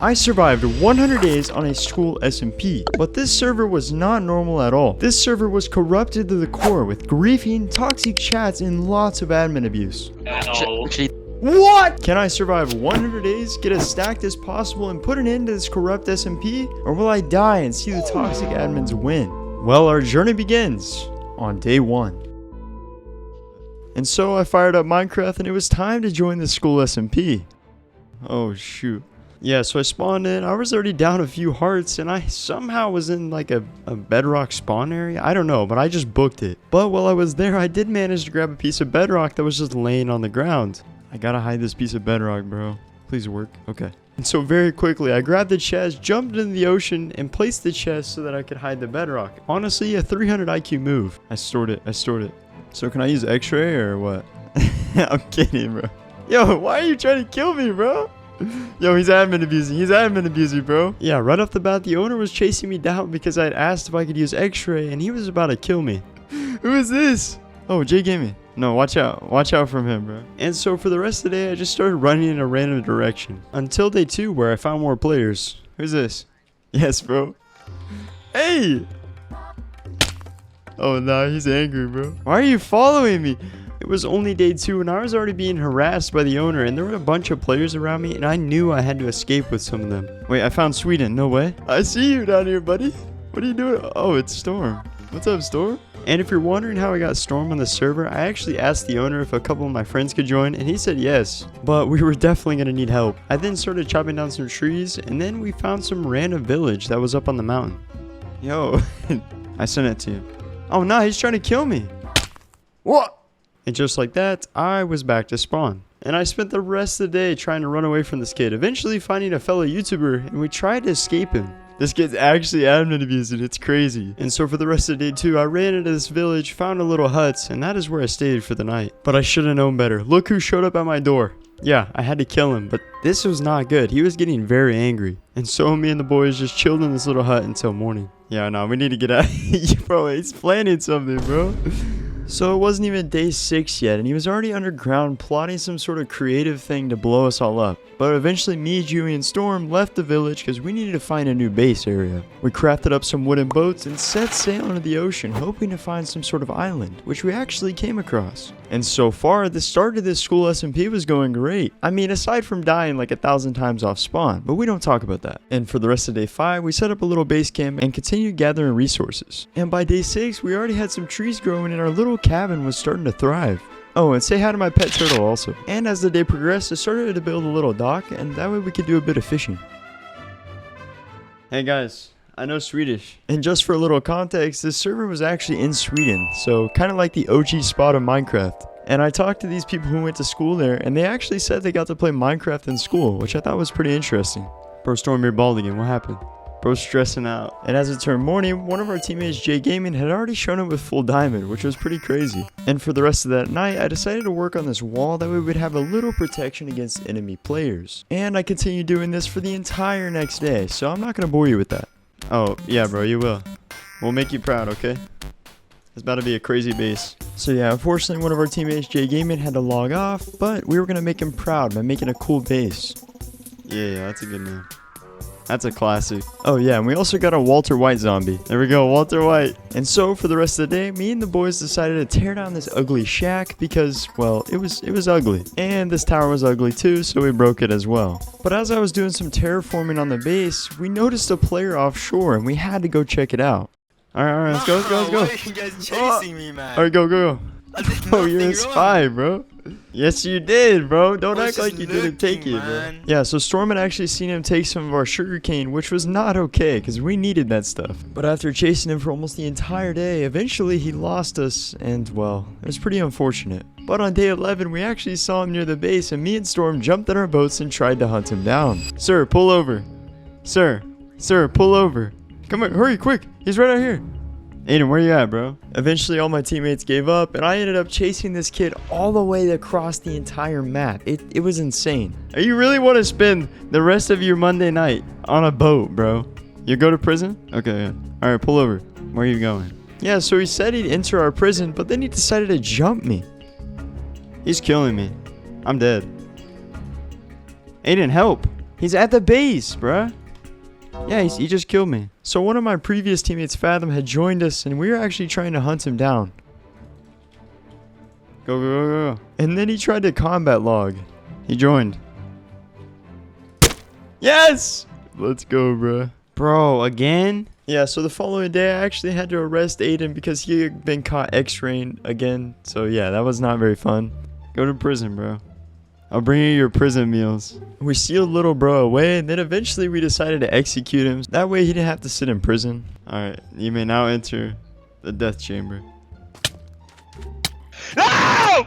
I survived 100 days on a school SMP, but this server was not normal at all. This server was corrupted to the core with griefing, toxic chats, and lots of admin abuse. What? Can I survive 100 days, get as stacked as possible, and put an end to this corrupt SMP? Or will I die and see the toxic admins win? Well, our journey begins on day 1. And so I fired up Minecraft and it was time to join the school SMP. Oh shoot. Yeah, so I spawned in. I was already down a few hearts and I somehow was in like a bedrock spawn area. I don't know, but I just booked it. But while I was there, I did manage to grab a piece of bedrock that was just laying on the ground. I gotta hide this piece of bedrock, bro. Please work. Okay. And so very quickly, I grabbed the chest, jumped into the ocean, and placed the chest so that I could hide the bedrock. Honestly, a 300 IQ move. I stored it. So can I use X-ray or what? I'm kidding, bro. Yo, why are you trying to kill me, bro? Yo, he's admin abusing, bro. Yeah, right off the bat, the owner was chasing me down because I had asked if I could use X-ray, and he was about to kill me. Who is this? Oh, Gaming. No, watch out from him, bro. And so for the rest of the day, I just started running in a random direction until day 2, where I found more players. Who's this? Yes, bro. Hey. Oh, no, he's angry, bro. Why are you following me? It was only day 2 and I was already being harassed by the owner, and there were a bunch of players around me and I knew I had to escape with some of them. Wait, I found Sweden. No way. I see you down here, buddy. What are you doing? Oh, it's Storm. What's up, Storm? And if you're wondering how I got Storm on the server, I actually asked the owner if a couple of my friends could join and he said yes. But we were definitely going to need help. I then started chopping down some trees and then we found some random village that was up on the mountain. Yo, I sent it to you. Oh no, he's trying to kill me. What? And just like that, I was back to spawn. And I spent the rest of the day trying to run away from this kid, eventually finding a fellow YouTuber, and we tried to escape him. This kid's actually admin abusing, it's crazy. And so for the rest of day 2, I ran into this village, found a little hut, and that is where I stayed for the night. But I should have known better. Look who showed up at my door. Yeah, I had to kill him, but this was not good. He was getting very angry. And so me and the boys just chilled in this little hut until morning. Yeah, no, we need to get out. Bro, he's planning something, bro. So it wasn't even day 6 yet, and he was already underground plotting some sort of creative thing to blow us all up. But eventually me, Dewey, and Storm left the village because we needed to find a new base area. We crafted up some wooden boats and set sail into the ocean, hoping to find some sort of island, which we actually came across. And so far, the start of this school SMP was going great. I mean, aside from dying like 1,000 times off spawn, but we don't talk about that. And for the rest of day 5, we set up a little base camp and continued gathering resources. And by day 6, we already had some trees growing and our little cabin was starting to thrive. Oh, and say hi to my pet turtle also. And as the day progressed, I started to build a little dock, and that way we could do a bit of fishing. Hey guys, I know Swedish. And just for a little context, this server was actually in Sweden, so kind of like the OG spot of Minecraft. And I talked to these people who went to school there, and they actually said they got to play Minecraft in school, which I thought was pretty interesting. Bro, Storm, you're bald again. What happened? Bro's stressing out. And as it turned morning, one of our teammates, Gaming, had already shown up with full diamond, which was pretty crazy. And for the rest of that night, I decided to work on this wall that we would have a little protection against enemy players. And I continued doing this for the entire next day, so I'm not going to bore you with that. Oh, yeah, bro, you will. We'll make you proud, okay? It's about to be a crazy base. So yeah, unfortunately, one of our teammates, Gaming, had to log off, but we were going to make him proud by making a cool base. Yeah, that's a good name. That's a classic. Oh yeah, and we also got a Walter White zombie. There we go, Walter White. And so for the rest of the day, me and the boys decided to tear down this ugly shack because, well, it was ugly. And this tower was ugly too, so we broke it as well. But as I was doing some terraforming on the base, we noticed a player offshore and we had to go check it out. Alright, let's go. Why are you guys chasing me, man? Alright, go. Oh, you're a spy, bro. Yes, you did, bro. Don't act like you didn't take it, bro. Yeah, so Storm had actually seen him take some of our sugarcane, which was not okay, because we needed that stuff. But after chasing him for almost the entire day, eventually he lost us, and, well, it was pretty unfortunate. But on day 11, we actually saw him near the base, and me and Storm jumped in our boats and tried to hunt him down. Sir, pull over. Sir, pull over. Come on, hurry, quick. He's right out here. Aiden, where you at, bro? Eventually, all my teammates gave up, and I ended up chasing this kid all the way across the entire map. It was insane. You really want to spend the rest of your Monday night on a boat, bro? You go to prison? Okay, yeah. All right, pull over. Where are you going? Yeah, so he said he'd enter our prison, but then he decided to jump me. He's killing me. I'm dead. Aiden, help. He's at the base, bruh. Yeah, he just killed me. So one of my previous teammates, Fathom, had joined us, and we were actually trying to hunt him down. Go, go, go, go. And then he tried to combat log. He joined. Yes! Let's go, bruh. Bro, again? Yeah, so the following day, I actually had to arrest Aiden because he had been caught X-raying again. So yeah, that was not very fun. Go to prison, bro. I'll bring you your prison meals. We sealed little bro away, and then eventually we decided to execute him. That way he didn't have to sit in prison. Alright, you may now enter the death chamber. No!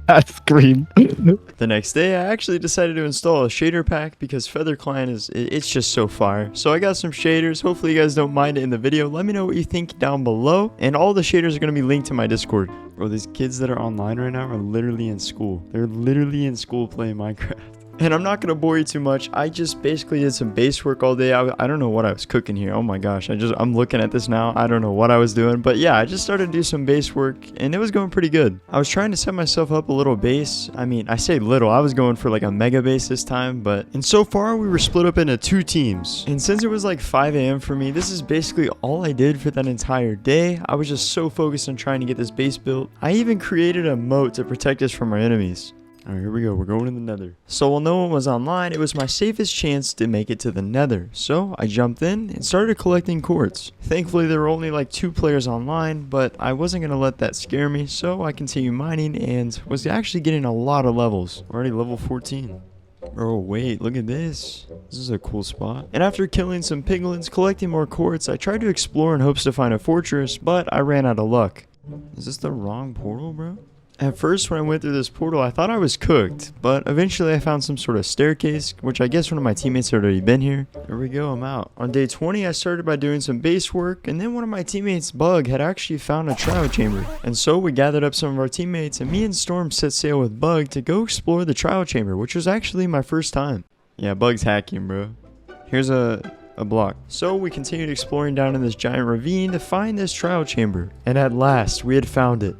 That scream. The next day, I actually decided to install a shader pack because Feather Clan it's just so fire. So I got some shaders. Hopefully you guys don't mind it in the video. Let me know what you think down below. And all the shaders are going to be linked to my Discord. Bro, these kids that are online right now are literally in school. They're literally in school playing Minecraft. And I'm not going to bore you too much. I just basically did some base work all day. I don't know what I was cooking here. Oh my gosh. I'm looking at this now. I don't know what I was doing. But yeah, I just started to do some base work and it was going pretty good. I was trying to set myself up a little base. I mean, I say little. I was going for like a mega base this time. And so far we were split up into 2 teams. And since it was like 5 a.m. for me, this is basically all I did for that entire day. I was just so focused on trying to get this base built. I even created a moat to protect us from our enemies. Alright, here we go. We're going to the nether. So while no one was online, it was my safest chance to make it to the nether. So I jumped in and started collecting quartz. Thankfully, there were only like 2 players online, but I wasn't going to let that scare me. So I continued mining and was actually getting a lot of levels. Already level 14. Oh, wait, look at this. This is a cool spot. And after killing some piglins, collecting more quartz, I tried to explore in hopes to find a fortress, but I ran out of luck. Is this the wrong portal, bro? At first, when I went through this portal, I thought I was cooked, but eventually I found some sort of staircase, which I guess one of my teammates had already been here. There we go, I'm out. On day 20, I started by doing some base work, and then one of my teammates, Bug, had actually found a trial chamber. And so we gathered up some of our teammates, and me and Storm set sail with Bug to go explore the trial chamber, which was actually my first time. Yeah, Bug's hacking, bro. Here's a block. So we continued exploring down in this giant ravine to find this trial chamber. And at last, we had found it.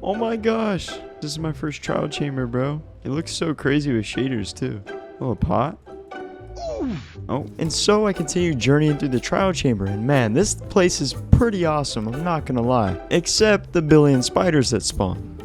Oh my gosh, this is my first trial chamber, bro. It looks so crazy with shaders too. Oh, a pot? Oh, and so I continued journeying through the trial chamber, and man, this place is pretty awesome, I'm not gonna lie. Except the billion spiders that spawn.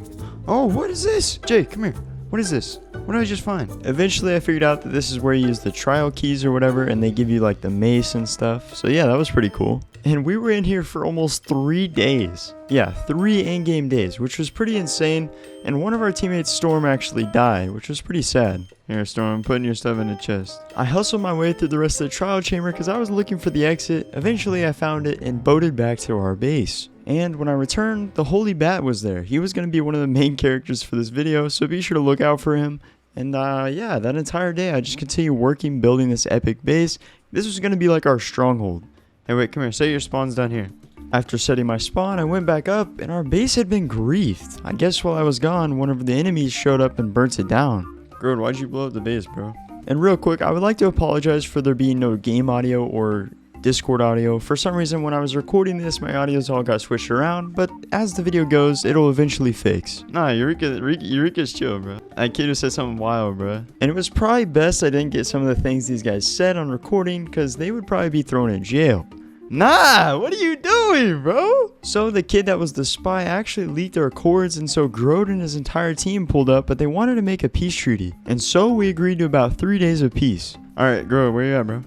Oh, what is this? Jay, come here. What is this? What did I just find? Eventually, I figured out that this is where you use the trial keys or whatever, and they give you like the mace and stuff. So yeah, that was pretty cool. And we were in here for almost 3 days. Yeah, 3 in-game days, which was pretty insane. And one of our teammates, Storm, actually died, which was pretty sad. Here, Storm, I'm putting your stuff in the chest. I hustled my way through the rest of the trial chamber because I was looking for the exit. Eventually, I found it and boated back to our base. And when I returned, the Holy Bat was there. He was going to be one of the main characters for this video, so be sure to look out for him. And yeah, that entire day, I just continued working, building this epic base. This was going to be like our stronghold. Hey, wait, come here. Set your spawns down here. After setting my spawn, I went back up, and our base had been griefed. I guess while I was gone, one of the enemies showed up and burnt it down. Girl, why'd you blow up the base, bro? And real quick, I would like to apologize for there being no game audio or Discord audio. For some reason, when I was recording this, my audios all got switched around, but as the video goes, it'll eventually fix. Nah, Eureka's chill, bro. That kid who said something wild, bro. And it was probably best I didn't get some of the things these guys said on recording, because they would probably be thrown in jail. Nah, what are you doing, bro? So the kid that was the spy actually leaked our codes, and so Grode and his entire team pulled up, but they wanted to make a peace treaty. And so we agreed to about 3 days of peace. Alright, Grode, where you at, bro?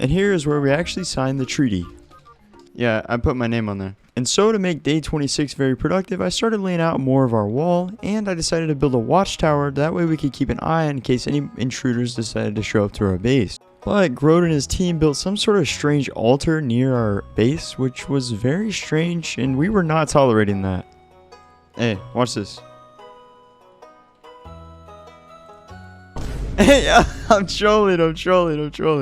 And here is where we actually signed the treaty. Yeah, I put my name on there. And so to make day 26 very productive, I started laying out more of our wall, and I decided to build a watchtower, that way we could keep an eye in case any intruders decided to show up to our base. But Grode and his team built some sort of strange altar near our base, which was very strange, and we were not tolerating that. Hey, watch this. Hey, I'm trolling.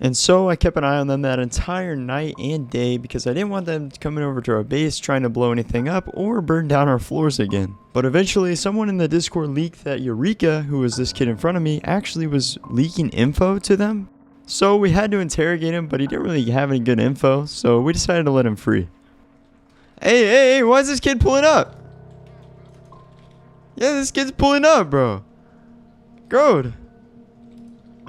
And so I kept an eye on them that entire night and day because I didn't want them coming over to our base trying to blow anything up or burn down our floors again. But eventually someone in the Discord leaked that Eureka, who was this kid in front of me, actually was leaking info to them. So we had to interrogate him, but he didn't really have any good info, so we decided to let him free. Hey, why is this kid pulling up? Yeah, this kid's pulling up, bro. Grode.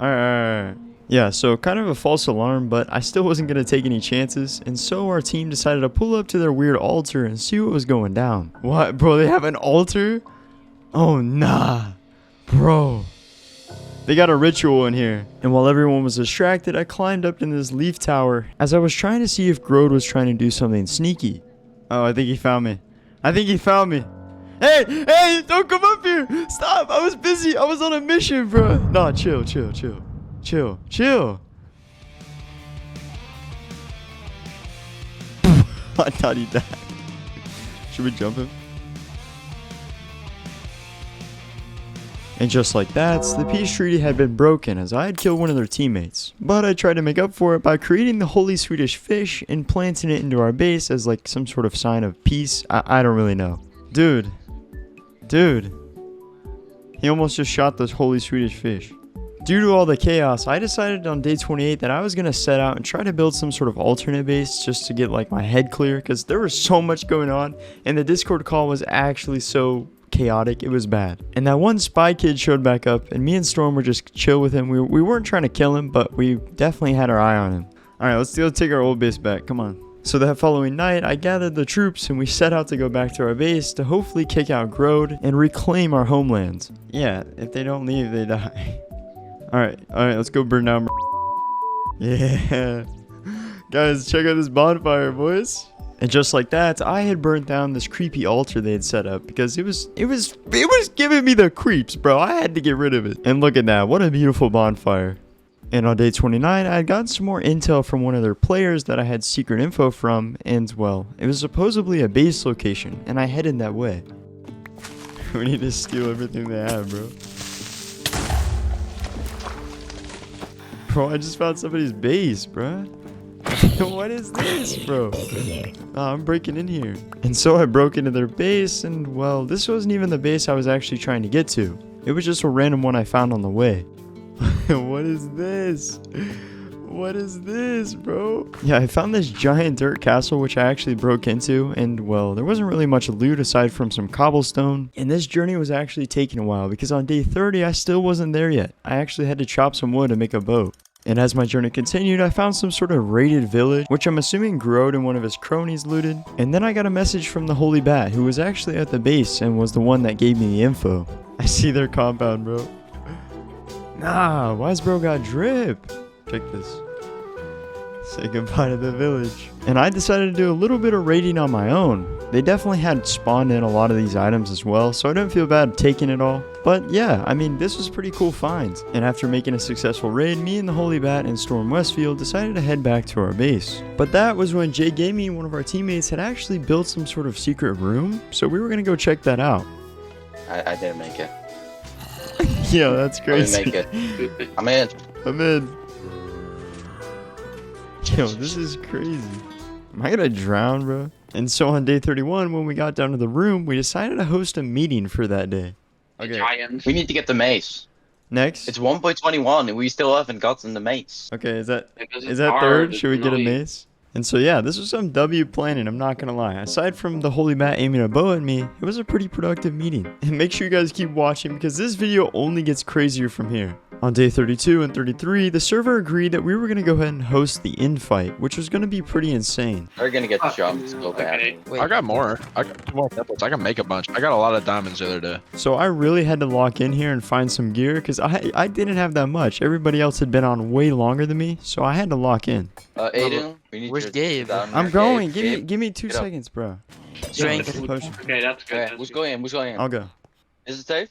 Alright. Yeah, so kind of a false alarm, but I still wasn't going to take any chances, and so our team decided to pull up to their weird altar and see what was going down. What, bro? They have an altar? Oh, nah. Bro. They got a ritual in here. And while everyone was distracted, I climbed up in this leaf tower as I was trying to see if Grode was trying to do something sneaky. Oh, I think he found me. I think he found me. Hey, hey, don't come up here. Stop. I was busy. I was on a mission, bro. Nah, chill. I thought he died. Should we jump him? And just like that, the peace treaty had been broken as I had killed one of their teammates. But I tried to make up for it by creating the holy Swedish fish and planting it into our base as like some sort of sign of peace. I don't really know. Dude. He almost just shot this holy Swedish fish. Due to all the chaos, I decided on day 28 that I was going to set out and try to build some sort of alternate base just to get like my head clear, because there was so much going on and the Discord call was actually so chaotic. It was bad. And that one spy kid showed back up and me and Storm were just chill with him. We weren't trying to kill him, but we definitely had our eye on him. Alright, let's take our old base back. Come on. So that following night, I gathered the troops and we set out to go back to our base to hopefully kick out Grode and reclaim our homelands. Yeah, if they don't leave, they die. Alright, let's go burn down. Yeah. Guys, check out this bonfire, boys. And just like that, I had burnt down this creepy altar they had set up because it was giving me the creeps, bro. I had to get rid of it. And look at that, what a beautiful bonfire. And on day 29, I had gotten some more intel from one of their players that I had secret info from, and well, it was supposedly a base location, and I headed that way. We need to steal everything they have, bro. Bro, I just found somebody's base, bro. What is this, bro? I'm breaking in here. And so I broke into their base, and well, this wasn't even the base I was actually trying to get to. It was just a random one I found on the way. What is this? What is this, bro? Yeah, I found this giant dirt castle which I actually broke into, and well, there wasn't really much loot aside from some cobblestone. And this journey was actually taking a while because on day 30 I still wasn't there yet. I actually had to chop some wood to make a boat. And as my journey continued, I found some sort of raided village, which I'm assuming Grode and one of his cronies looted. And then I got a message from the Holy Bat, who was actually at the base and was the one that gave me the info. I see their compound, bro. Nah, why's bro got drip? Check this. Say goodbye to the village. And I decided to do a little bit of raiding on my own. They definitely had spawned in a lot of these items as well, so I didn't feel bad taking it all. But yeah, I mean, this was pretty cool finds. And after making a successful raid, me and the Holy Bat and Storm Westfield decided to head back to our base. But that was when Jay Gaming, one of our teammates, had actually built some sort of secret room, so we were gonna go check that out. I didn't make it. Yeah, that's crazy. I didn't make it. I'm in. Yo, this is crazy. Am I gonna drown, bro? And so on day 31, when we got down to the room, we decided to host a meeting for that day. Okay. We need to get the mace. Next? It's 1.21 and we still haven't gotten the mace. Okay, is that third? Should we get a mace? And so yeah, this was some W planning, I'm not gonna lie. Aside from the Holy Bat aiming a bow at me, it was a pretty productive meeting. And make sure you guys keep watching because this video only gets crazier from here. On day 32 and 33, the server agreed that we were gonna go ahead and host the infight, which was gonna be pretty insane. They're gonna get jumped so bad. Okay. I got more. I got 2 more peppers. I can make a bunch. I got a lot of diamonds the other day. So I really had to lock in here and find some gear because I didn't have that much. Everybody else had been on way longer than me, so I had to lock in. Aiden, we need Where's to Gabe? I'm going. Gabe. Give me 2 seconds, bro. Strength. Okay, that's good. Okay, who's going in? I'll go. Is it safe?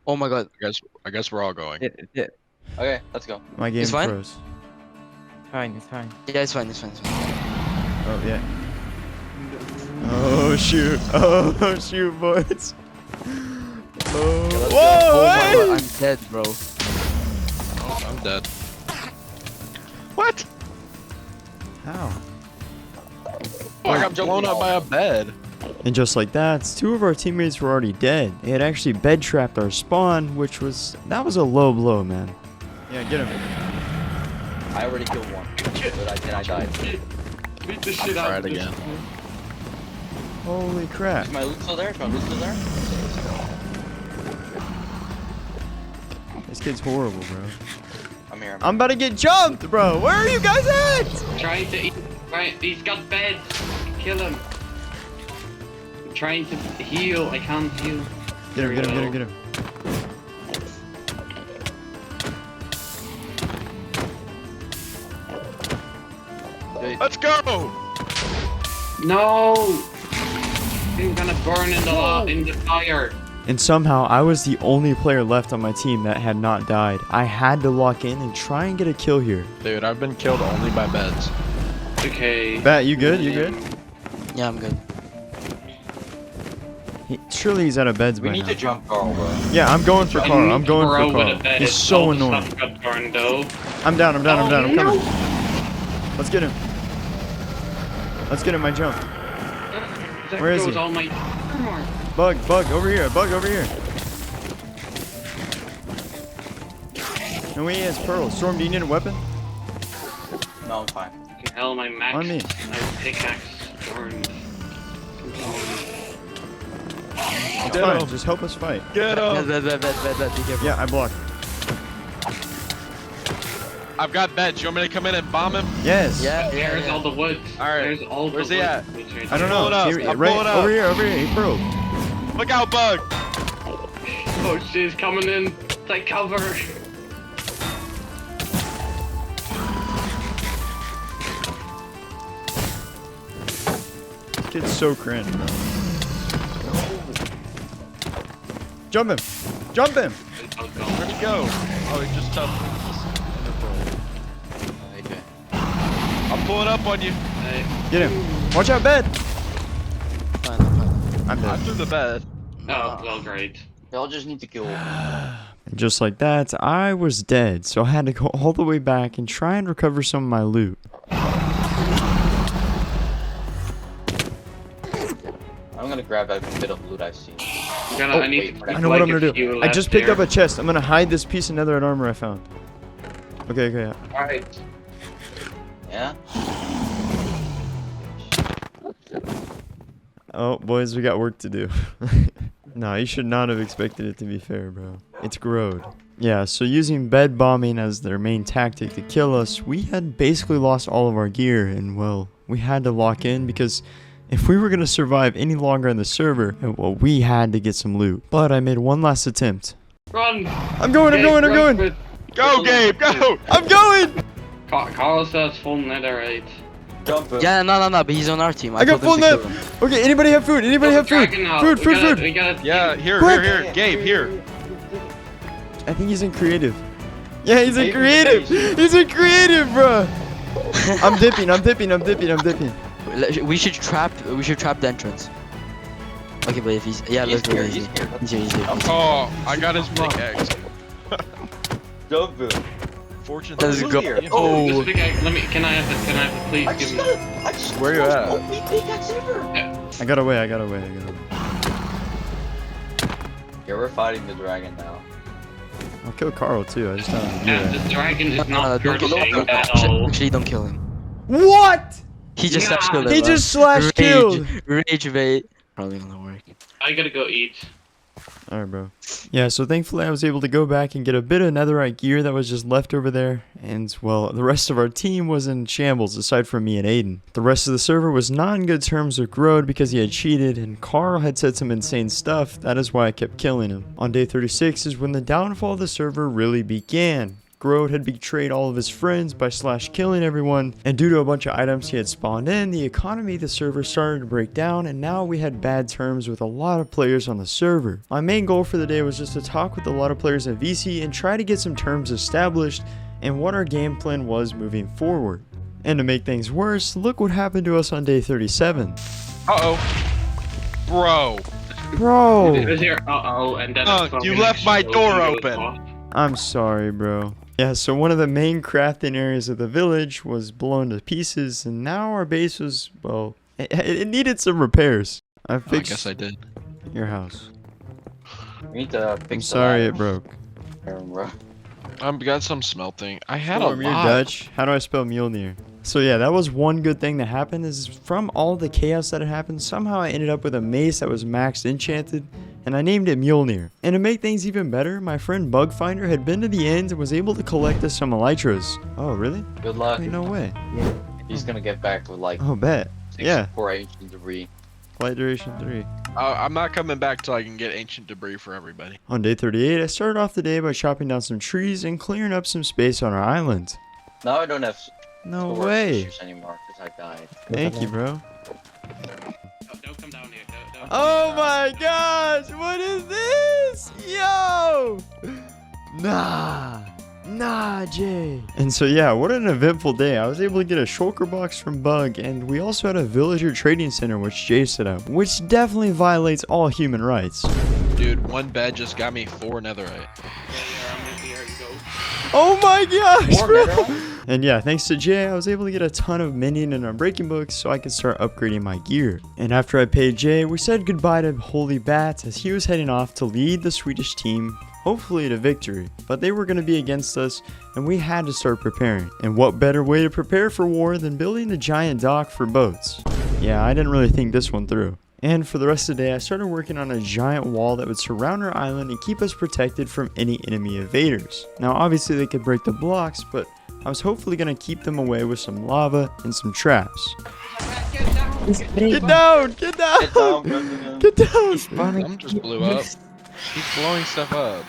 Oh my god. I guess we're all going. Okay, let's go. My game It's fine? froze. It's fine. Yeah, it's fine. Oh yeah. Oh shoot! Oh shoot, boys! Oh! let's Whoa! Oh my Hey! god, I'm dead, bro. Oh, I'm dead. What? How? Oh, I got blown up by a bed. And just like that, 2 of our teammates were already dead. They had actually bed trapped our spawn, which was a low blow, man. Yeah, get him. I already killed one, but I died. Beat the I'll shit try out it of again. Holy crap! Is my loot still there? This kid's horrible, bro. I'm here. I'm about to get jumped, bro. Where are you guys at? Trying to eat. Right, he's got beds. Kill him. I'm trying to heal. I can't heal. Get him, get him, get him, get him. Let's go. No! I'm gonna burn in the fire. And somehow I was the only player left on my team that had not died. I had to lock in and try and get a kill here. Dude, I've been killed only by beds. Okay. Bat, you good? You good? Yeah, I'm good. Surely he's out of beds We by need now. to jump Carl, bro. Yeah, I'm going for Carl. I'm going Bro for with a Carl. bed. He's so All the annoying. stuff got burned though. I'm down, I'm down, I'm down. I'm Oh, coming. no. Let's get him. Let's get him, my jump. That Where is goes he? all my armor. Bug, over here, bug over here. No, he has pearls. Storm, do you need a weapon? No, I'm fine. Fucking hell, my max. On me. My pickaxe burned. It's Get fine, him. just help us fight. Get him. Bed, be careful. Yeah, I blocked. I've got beds. You want me to come in and bomb him? Yes. Yeah, There's all the wood. Alright. There's all Where's the he wood. at? I don't Pull it know. up. Here, I'm right, pulling up. over here, he broke. Look out, bug. Oh, she's coming in. Take cover. This kid's so cringe, bro. Jump him! Jump him! Where'd he go? Oh, he just toughed. Okay. I'm pulling up on you. Get him! Watch out, bed! Fine, fine. I'm I'm dead. through the bed. Oh, well, great. Y'all just need to kill. And just like that, I was dead, so I had to go all the way back and try and recover some of my loot. I'm gonna grab every bit of loot I see. I need wait, to I know what I'm like gonna a few do. I just left picked up there. a chest. I'm gonna hide this piece of netherite armor I found. Okay, okay. Alright. Yeah? Oh, boys, we got work to do. No, you should not have expected it to be fair, bro. It's growed. Yeah, so using bed bombing as their main tactic to kill us, we had basically lost all of our gear, and well, we had to lock in because if we were going to survive any longer on the server, well, we had to get some loot. But I made one last attempt. Run! I'm going, I'm going, I'm going! Go, Gabe, go! I'm going! Carlos has full netherite. Jump him. Yeah, no, but he's on our team. I got full told him to net! kill him. Okay, anybody have food? Anybody have food? Food, food, food! We gotta, Yeah, here, Quick! here. Gabe, here. I think he's in creative. Yeah, he's in creative! He's in creative, bro! I'm dipping, I'm dipping, I'm dipping, I'm dipping. We should trap the entrance. Okay, but if he's let's do it. He's here. He's here. Oh, I got his pickaxe. Jump him. Fortune. Let's Who's go. here? Oh, This pickaxe, can I have it, please? I Give just me. got I just Where you at? OP pickaxe ever. I got away, I got away, I got away. Yeah, we're fighting the dragon now. I'll kill Carl too, I just don't have to do Yeah, that. the dragon is not don't kill cursing him. at all. Actually, don't kill him. What?! He just Yeah. slash killed him. He bro. just slash killed! Rage bait. Probably gonna work. I gotta go eat. Alright, bro. Yeah, so thankfully I was able to go back and get a bit of netherite gear that was just left over there. And, well, the rest of our team was in shambles, aside from me and Aiden. The rest of the server was not in good terms with Grode because he had cheated, and Carl had said some insane stuff. That is why I kept killing him. On day 36 is when the downfall of the server really began. Grode had betrayed all of his friends by killing everyone, and due to a bunch of items he had spawned in, the economy of the server started to break down, and now we had bad terms with a lot of players on the server. My main goal for the day was just to talk with a lot of players at VC and try to get some terms established and what our game plan was moving forward. And to make things worse, look what happened to us on day 37. Uh-oh. Bro. Bro! It was here. And then You left my door open. I'm sorry, bro. Yeah, so one of the main crafting areas of the village was blown to pieces, and now our base was, well, it needed some repairs. I I fixed guess I did. your house. We need to fix I'm the sorry it ladder. broke. Bro. Got some smelting. I had Storm, a you're lot. Dutch. How do I spell Mjolnir? So yeah, that was one good thing that happened is from all the chaos that had happened, somehow I ended up with a mace that was maxed enchanted, and I named it Mjolnir. And to make things even better, my friend Bugfinder had been to the end and was able to collect us some elytras. Oh, really? Good luck. Wait, no way. He's gonna get back with like Oh, bet. Yeah. 4 ancient debris. Flight duration 3. I'm not coming back till I can get ancient debris for everybody. On day 38, I started off the day by chopping down some trees and clearing up some space on our island. Now I don't have No storage way. issues anymore because I died. Thank you, bro. Don't come down here. Don't Oh my gosh, what is this? Yo! Nah, Jay. And so yeah, what an eventful day. I was able to get a shulker box from Bug, and we also had a villager trading center which Jay set up, which definitely violates all human rights. Dude, one bed just got me 4 netherite. I'm with you. Here you go. Oh my gosh, More bro. netherite? And yeah, thanks to Jay, I was able to get a ton of minion and unbreaking books so I could start upgrading my gear. And after I paid Jay, we said goodbye to Holy Bat as he was heading off to lead the Swedish team, hopefully to victory. But they were going to be against us, and we had to start preparing. And what better way to prepare for war than building a giant dock for boats? Yeah, I didn't really think this one through. And for the rest of the day, I started working on a giant wall that would surround our island and keep us protected from any enemy invaders. Now obviously they could break the blocks, but I was hopefully going to keep them away with some lava and some traps. Get down! Get down! Get down, Brendan. Get down! Some just blew up. He's blowing stuff up.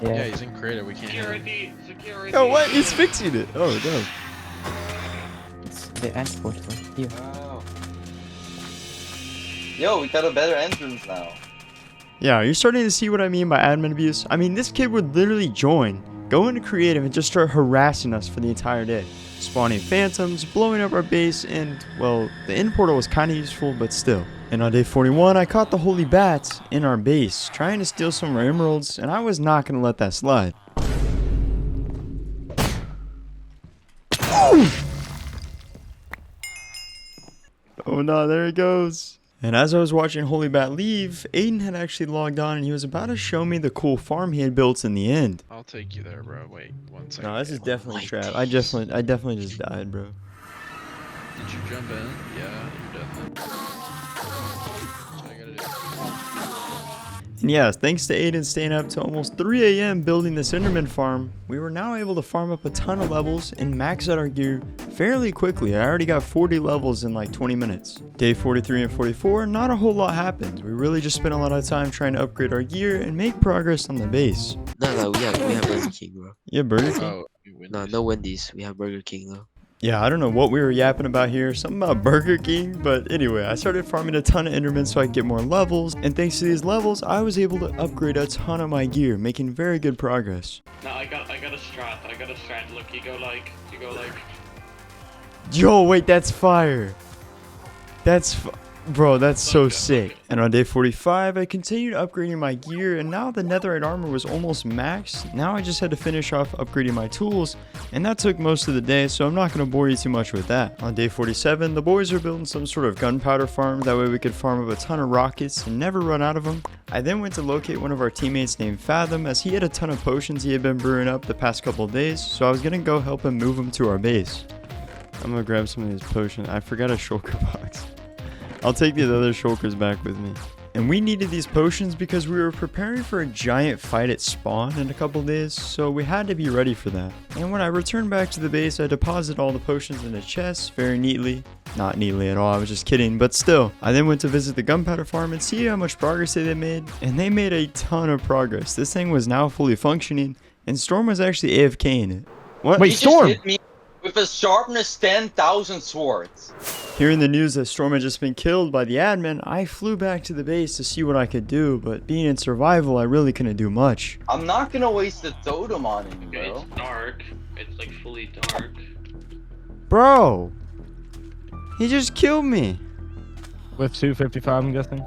Yeah, he's in creative. We can't hear him. Security. Yo, what? He's fixing it. Oh, no. It's the end portal. Here. Wow. Yo, we got a better entrance now. Yeah, you're starting to see what I mean by admin abuse. I mean, this kid would literally join, go into creative, and just start harassing us for the entire day. Spawning phantoms, blowing up our base, and, well, the end portal was kind of useful, but still. And on day 41, I caught the Holy Bats in our base, trying to steal some of our emeralds, and I was not going to let that slide. Oh no, there he goes. And as I was watching Holy Bat leave, Aiden had actually logged on and he was about to show me the cool farm he had built in the end. I'll take you there, bro. Wait 1 second. No, this is definitely a trap. I definitely just died, bro. Did you jump in? Yeah, you're definitely. That's what I gotta do. And yeah, thanks to Aiden staying up to almost 3 a.m. building this Enderman farm, we were now able to farm up a ton of levels and max out our gear fairly quickly. I already got 40 levels in like 20 minutes. Day 43 and 44, not a whole lot happened. We really just spent a lot of time trying to upgrade our gear and make progress on the base. No, we have Burger King, bro. Yeah, Burger King? Oh, you win. No Wendy's. We have Burger King though. Yeah, I don't know what we were yapping about here, something about Burger King, but anyway, I started farming a ton of Endermen so I could get more levels, and thanks to these levels, I was able to upgrade a ton of my gear, making very good progress. No, I got a strat. Look, you go like. Yo, wait, that's fire. Bro, that's so sick. And on day 45, I continued upgrading my gear, and now the netherite armor was almost maxed. Now I just had to finish off upgrading my tools, and that took most of the day, so I'm not going to bore you too much with that. On day 47, the boys are building some sort of gunpowder farm, that way we could farm up a ton of rockets and never run out of them. I then went to locate one of our teammates named Fathom, as he had a ton of potions he had been brewing up the past couple of days, so I was going to go help him move them to our base. I'm going to grab some of these potions. I forgot a shulker box. I'll take these other shulkers back with me. And we needed these potions because we were preparing for a giant fight at spawn in a couple days, so we had to be ready for that. And when I returned back to the base, I deposited all the potions in a chest very neatly. Not neatly at all, I was just kidding, but still. I then went to visit the gunpowder farm and see how much progress they made, and they made a ton of progress. This thing was now fully functioning, and Storm was actually AFK in it. What? He just hit me with a sharpness 10,000 swords. Hearing the news that Storm had just been killed by the admin, I flew back to the base to see what I could do, but being in survival, I really couldn't do much. I'm not gonna waste the totem on him, Okay, bro. it's dark. It's like fully dark. Bro! He just killed me! With 255, I'm guessing.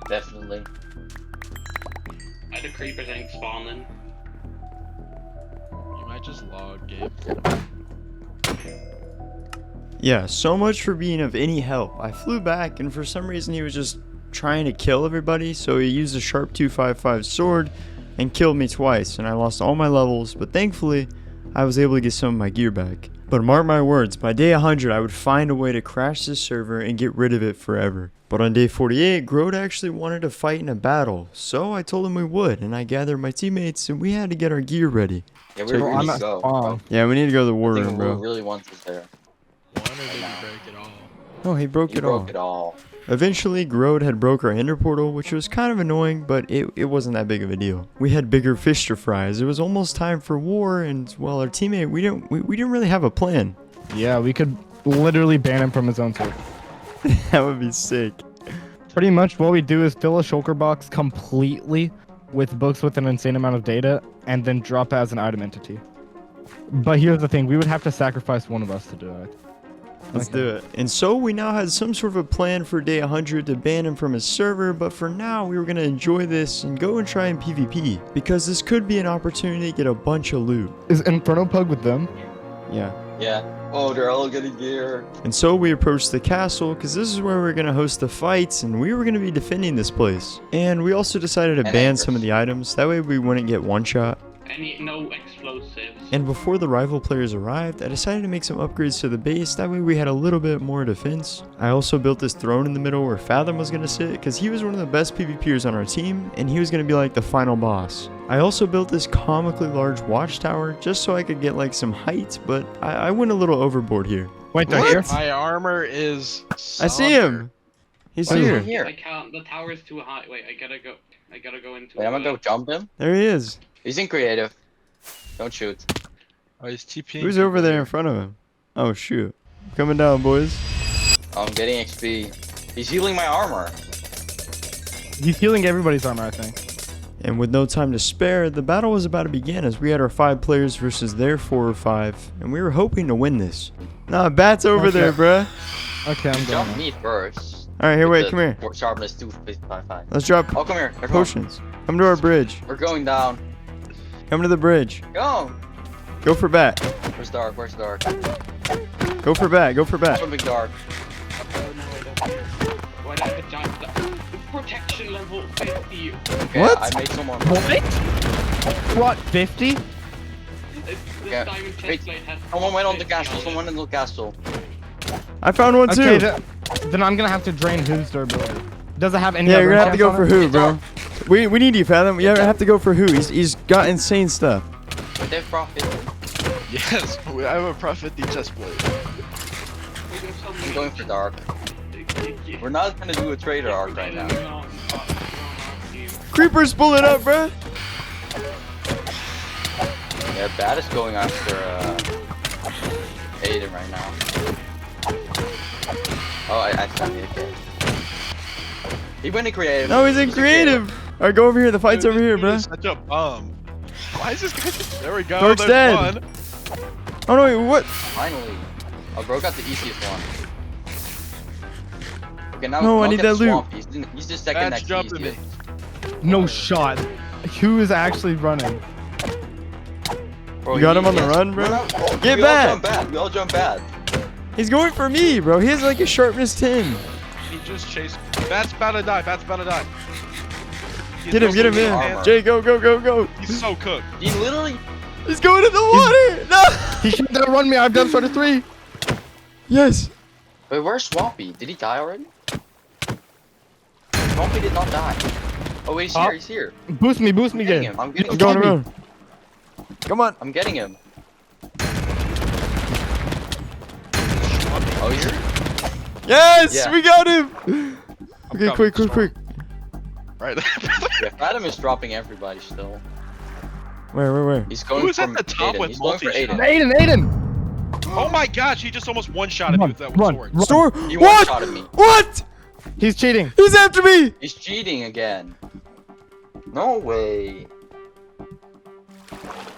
Definitely. I had a creeper thing spawning. You might just log, Gabe. Yeah, so much for being of any help. I flew back, and for some reason he was just trying to kill everybody, so he used a sharp 255 sword and killed me twice, and I lost all my levels, but thankfully I was able to get some of my gear back. But mark my words, by day 100 I would find a way to crash this server and get rid of it forever. But on day 48, Grode actually wanted to fight in a battle, so I told him we would, and I gathered my teammates and we had to get our gear ready. Yeah, we were I'm ready at to go. spawn. Yeah, we need to go to the war I think room, we bro. really want us there. One or did you break it all? No, he broke You it all. broke it all. Eventually, Grode had broke our ender portal, which was kind of annoying, but it wasn't that big of a deal. We had bigger fish to fry, as it was almost time for war, and well, our teammate, we didn't really have a plan. Yeah, we could literally ban him from his own server. That would be sick. Pretty much what we do is fill a shulker box completely with books with an insane amount of data and then drop it as an item entity. But here's the thing, we would have to sacrifice one of us to do it. Let's do it. And so we now had some sort of a plan for day 100 to ban him from his server, but for now we were going to enjoy this and go and try and PvP, because this could be an opportunity to get a bunch of loot. Is Inferno Pug with them? Yeah. Yeah. Oh, they're all getting gear. And so we approached the castle, because this is where we were going to host the fights, and we were going to be defending this place. And we also decided to And ban anchors. some of the items, that way we wouldn't get one shot. No explosives. And before the rival players arrived, I decided to make some upgrades to the base, that way we had a little bit more defense. I also built this throne in the middle where Fathom was going to sit, because he was one of the best PvPers on our team, and he was going to be like the final boss. I also built this comically large watchtower, just so I could get like some height, but I went a little overboard here. Wait, they're What? here? My armor is. I see him! He's Oh, here. here. I can't. The tower's too high. Wait, I gotta go into. Wait, I'm gonna go jump him. There he is. He's in creative. Don't shoot. Oh, he's TPing. Who's over there in front of him? Oh shoot. Coming down, boys. Oh, I'm getting XP. He's healing my armor. He's healing everybody's armor, I think. And with no time to spare, the battle was about to begin as we had our 5 players versus their 4 or 5, and we were hoping to win this. Nah, Bat's over there, bruh. Okay, I'm Jump going. me first. Alright, here, With wait, the come here. Sharpness 255. Let's drop Oh, come here. They're potions. Come to our bridge. We're going down. Come to the bridge. Go. Go for Bat. Where's Dark? Where's Dark? Go for Bat. Go for Bat. Jumping Dark. What happened? Protection level 50. Okay, What? I made someone. What? What, 50? This Okay, diamond wait. chest plate has. Someone went on the 50 castle. it. Someone in the castle. I found one too. Okay, then I'm gonna have to drain whose durability. Does it have any Yeah, other you're gonna have to go enchants for on who, bro? We need you, Fathom. You have to go for who. He's got insane stuff. But they've profit. Yes, I have a Prophet D chest plate. I'm going for Dark. We're not gonna do a trader arc right now. Creeper's pulling up, bruh. Yeah, Bat is going after Aiden right now. Oh, I accidentally hit it. He went in creative. No, he's in creative. Alright, go over here. The fight's Dude, over here, this dude bruh. is Such a bum. Why is this guy? There we go. Dark's there's dead. one. Oh no, wait, what? Finally. I broke out the easiest one. Okay, now No, I now need get that the loot. swamp. He's the second That's next jumping me. easiest. No shot. Who is actually running? Bro, You got him on the yes. run, bro? No, no. Get we back. all jump bad. We all jump bad. He's going for me, bro. He has like a sharpness 10. He just chased. Bat's about to die. Bat's about to die. He's Get him so in. armor. Jay, go, go, go, go. He's so cooked. He literally. He's going in the water. No. He can't outrun me. I've done sort of 3. Yes. Wait, where's Swampy? Did he die already? Swampy did not die. Oh wait, he's Oh. here. He's here. Boost me, I'm getting game. him. I'm getting I'm him. going me. around. Come on. I'm getting him. Oh, you're. Yes, Yeah. we got him. Okay, coming, quick. Right. Yeah, Adam is dropping everybody still. Where? He's going Who's at for the top Aiden. with He's going for multi-shot? Aiden. Aiden! Oh my gosh, he just almost one-shotted me with that Run, sword. run. Store. He What? one-shotted me. What? He's cheating. He's after me. He's cheating again. No way.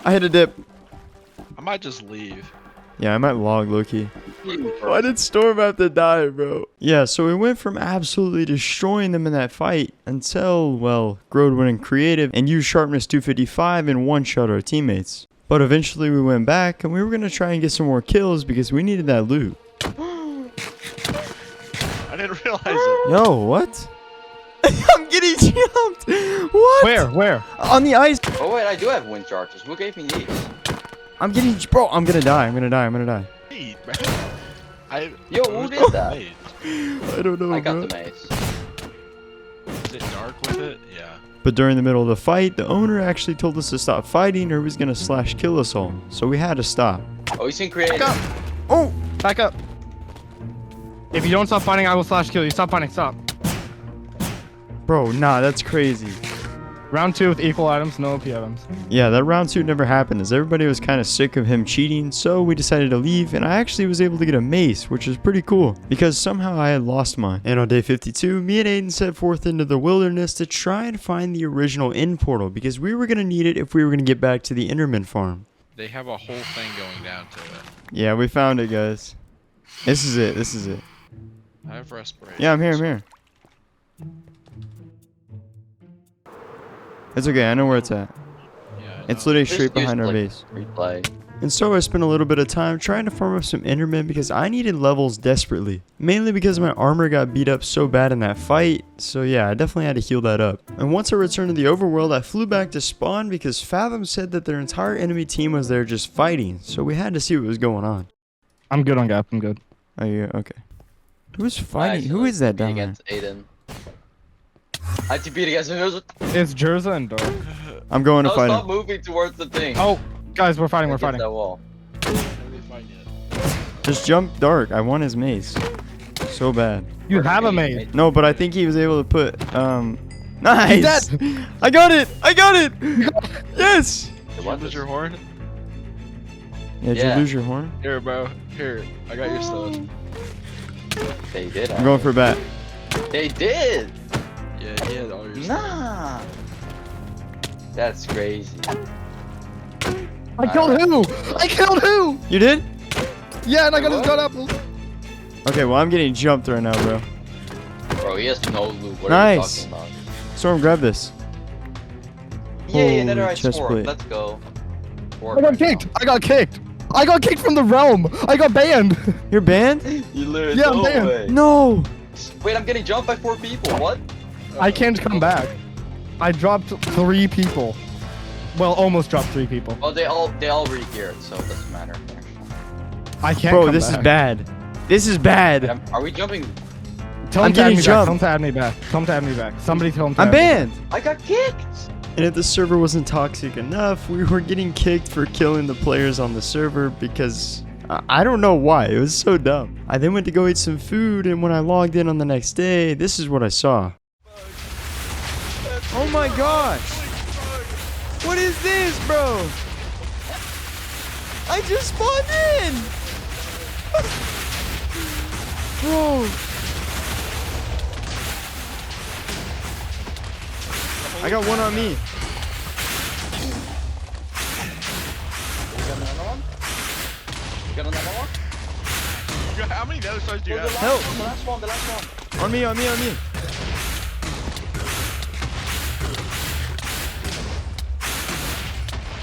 I hit a dip. I might just leave. Yeah, I might log Loki. Cheating Why first. did Storm have to die, bro? Yeah, so we went from absolutely destroying them in that fight until, well, Grode went in creative and used sharpness 255 and one-shot our teammates. But eventually we went back and we were going to try and get some more kills because we needed that loot. I didn't realize it. Yo, what? I'm getting jumped. What? Where? On the ice. Oh wait, I do have wind charges. Who gave me these? I'm getting, bro, I'm gonna die. wait, man. Yo, who did that? Wait, I don't know, I got bro. the mace. is it dark with it? Yeah. But during the middle of the fight, the owner actually told us to stop fighting or he was gonna slash kill us all. So we had to stop. Oh, he's in creative. Back up. Oh, back up. If you don't stop fighting, I will slash kill you. Stop fighting. Stop. Bro, nah, that's crazy. Round 2 with equal items, no OP items. Yeah, that round 2 never happened as everybody was kind of sick of him cheating, so we decided to leave, and I actually was able to get a mace, which is pretty cool, because somehow I had lost mine. And on day 52, me and Aiden set forth into the wilderness to try and find the original end portal, because we were going to need it if we were going to get back to the Enderman farm. They have a whole thing going down to it. Yeah, we found it, guys. This is it, this is it. I have respiration. Yeah, I'm here, I'm here. It's okay, I know where it's at. Yeah, It's literally Just straight behind use, our like, base. Replay. And so I spent a little bit of time trying to farm up some Endermen because I needed levels desperately. Mainly because my armor got beat up so bad in that fight, so yeah, I definitely had to heal that up. And once I returned to the overworld, I flew back to spawn because Fathom said that their entire enemy team was there just fighting, so we had to see what was going on. I'm good on Gap. I'm good. Oh yeah, okay. Who's fighting? Nice, Who like, is that TP down there? against Aiden. I TP'd against him. It's Jerza and Dark. I'm going to No, fight stop him. moving towards the thing. Oh, guys, we're fighting. We're Against fighting. that wall. Just jump Dark. I want his mace. So bad. You have a maze. No, but I think he was able to put, nice! I got it! I got it! Yes! It Did was you lose your horn? Yeah, did Yeah. you lose your horn? Here, bro. Here, I got your stuff. They did. I'm going for a bat. They did. Yeah, he had all your stuff. Nah. That's crazy. I killed who? I killed who? You did? Yeah, and I got his What? gun apple. Okay, well, I'm getting jumped right now, bro. Bro, he has no loot. What Nice. are you talking Storm, grab this. about? Yay, another Holy ice chest sword. plate. Let's go. I got kicked. I got kicked. I got kicked from the realm. I got banned. You're banned? You literally Yeah, no man. way. No! Wait, I'm getting jumped by 4 people. What? I can't come back. I dropped 3 people. Well, almost dropped 3 people. Well, they all re-geared, so it doesn't matter. I can't Bro, come this is back. bad. This is Wait, bad. are we jumping? Tell I'm him to add getting me back. jumped. Tell him to add me back. Tell him to add me back. Somebody tell him to I'm add me banned! I got kicked. And if the server wasn't toxic enough, we were getting kicked for killing the players on the server because I don't know why. It was so dumb. I then went to go eat some food, and when I logged in on the next day, this is what I saw. Oh my gosh! What is this, bro? I just spawned in! Bro! I got one on me. You got another one? You got another one? How many nether stars do you Oh, the have? Help. last one, the last one. On me, on me, on me.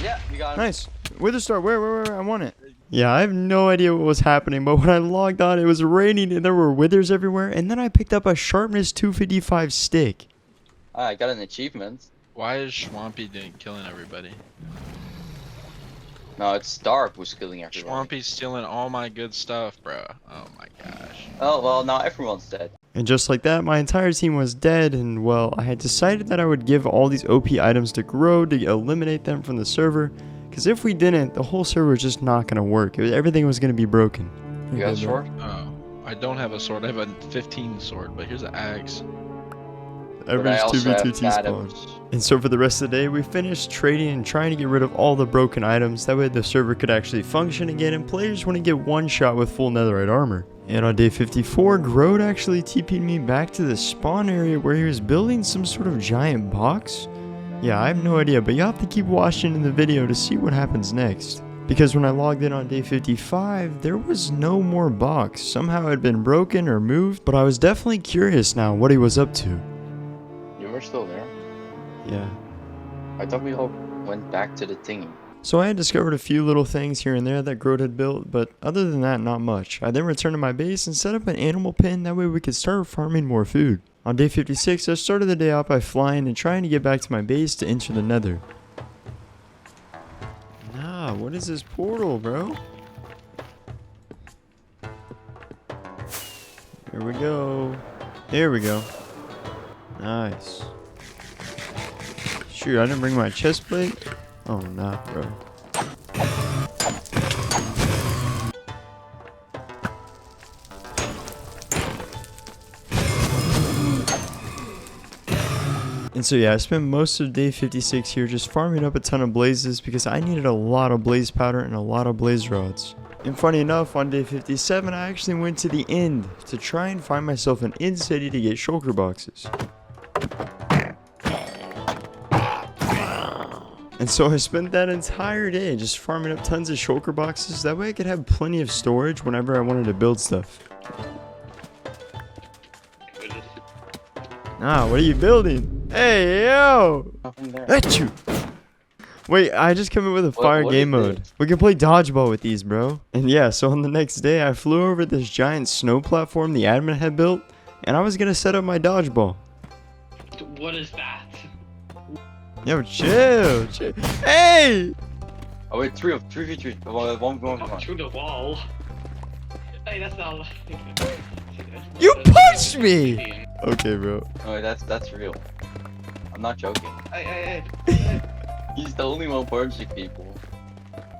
Yeah, you got him. Nice. Wither star, where? I want it. Yeah, I have no idea what was happening, but when I logged on, it was raining and there were withers everywhere, and then I picked up a sharpness 255 stick. Ah, I got an achievement. Why is Swampy killing everybody? No, it's Dark who's killing everyone. Swampy's stealing all my good stuff, bro. Oh my gosh. Oh, well, now everyone's dead. And just like that, my entire team was dead, and well, I had decided that I would give all these OP items to Grow to eliminate them from the server, because if we didn't, the whole server was just not going to work. Everything was going to be broken. You got a sword? Oh, I don't have a sword. I have a 15 sword, but here's an axe. But I Average also have 2v2 T-spawn. atoms. And so for the rest of the day, we finished trading and trying to get rid of all the broken items. That way the server could actually function again and players wouldn't get one shot with full netherite armor. And on day 54, Grode actually TP'd me back to the spawn area where he was building some sort of giant box. Yeah, I have no idea, but you'll have to keep watching in the video to see what happens next. Because when I logged in on day 55, there was no more box. Somehow it had been broken or moved, but I was definitely curious now what he was up to. You were still there? Yeah. I thought we all went back to the thingy. So I had discovered a few little things here and there that Grote had built, but other than that, not much. I then returned to my base and set up an animal pen, that way we could start farming more food. On day 56, I started the day out by flying and trying to get back to my base to enter the nether. Nah, what is this portal, bro? Here we go. Here we go. Nice. Shoot, I didn't bring my chest plate. Oh, nah, bro. And so yeah, I spent most of day 56 here just farming up a ton of blazes because I needed a lot of blaze powder and a lot of blaze rods. And funny enough, on day 57, I actually went to the end to try and find myself an end city to get shulker boxes. And so I spent that entire day just farming up tons of shulker boxes. That way I could have plenty of storage whenever I wanted to build stuff. Ah, what are you building? Hey, yo! Nothing there. Achoo! Wait, I just come in with a fire what game is mode. this? We can play dodgeball with these, bro. And yeah, so on the next day, I flew over this giant snow platform the admin had built, and I was gonna set up my dodgeball. What is that? Yo, chill. Hey! Oh wait, 3v3. One going Up on. to the wall. Hey, that's not. You punched me! Okay, bro. No, that's real. I'm not joking. Hey. He's the only one punching people.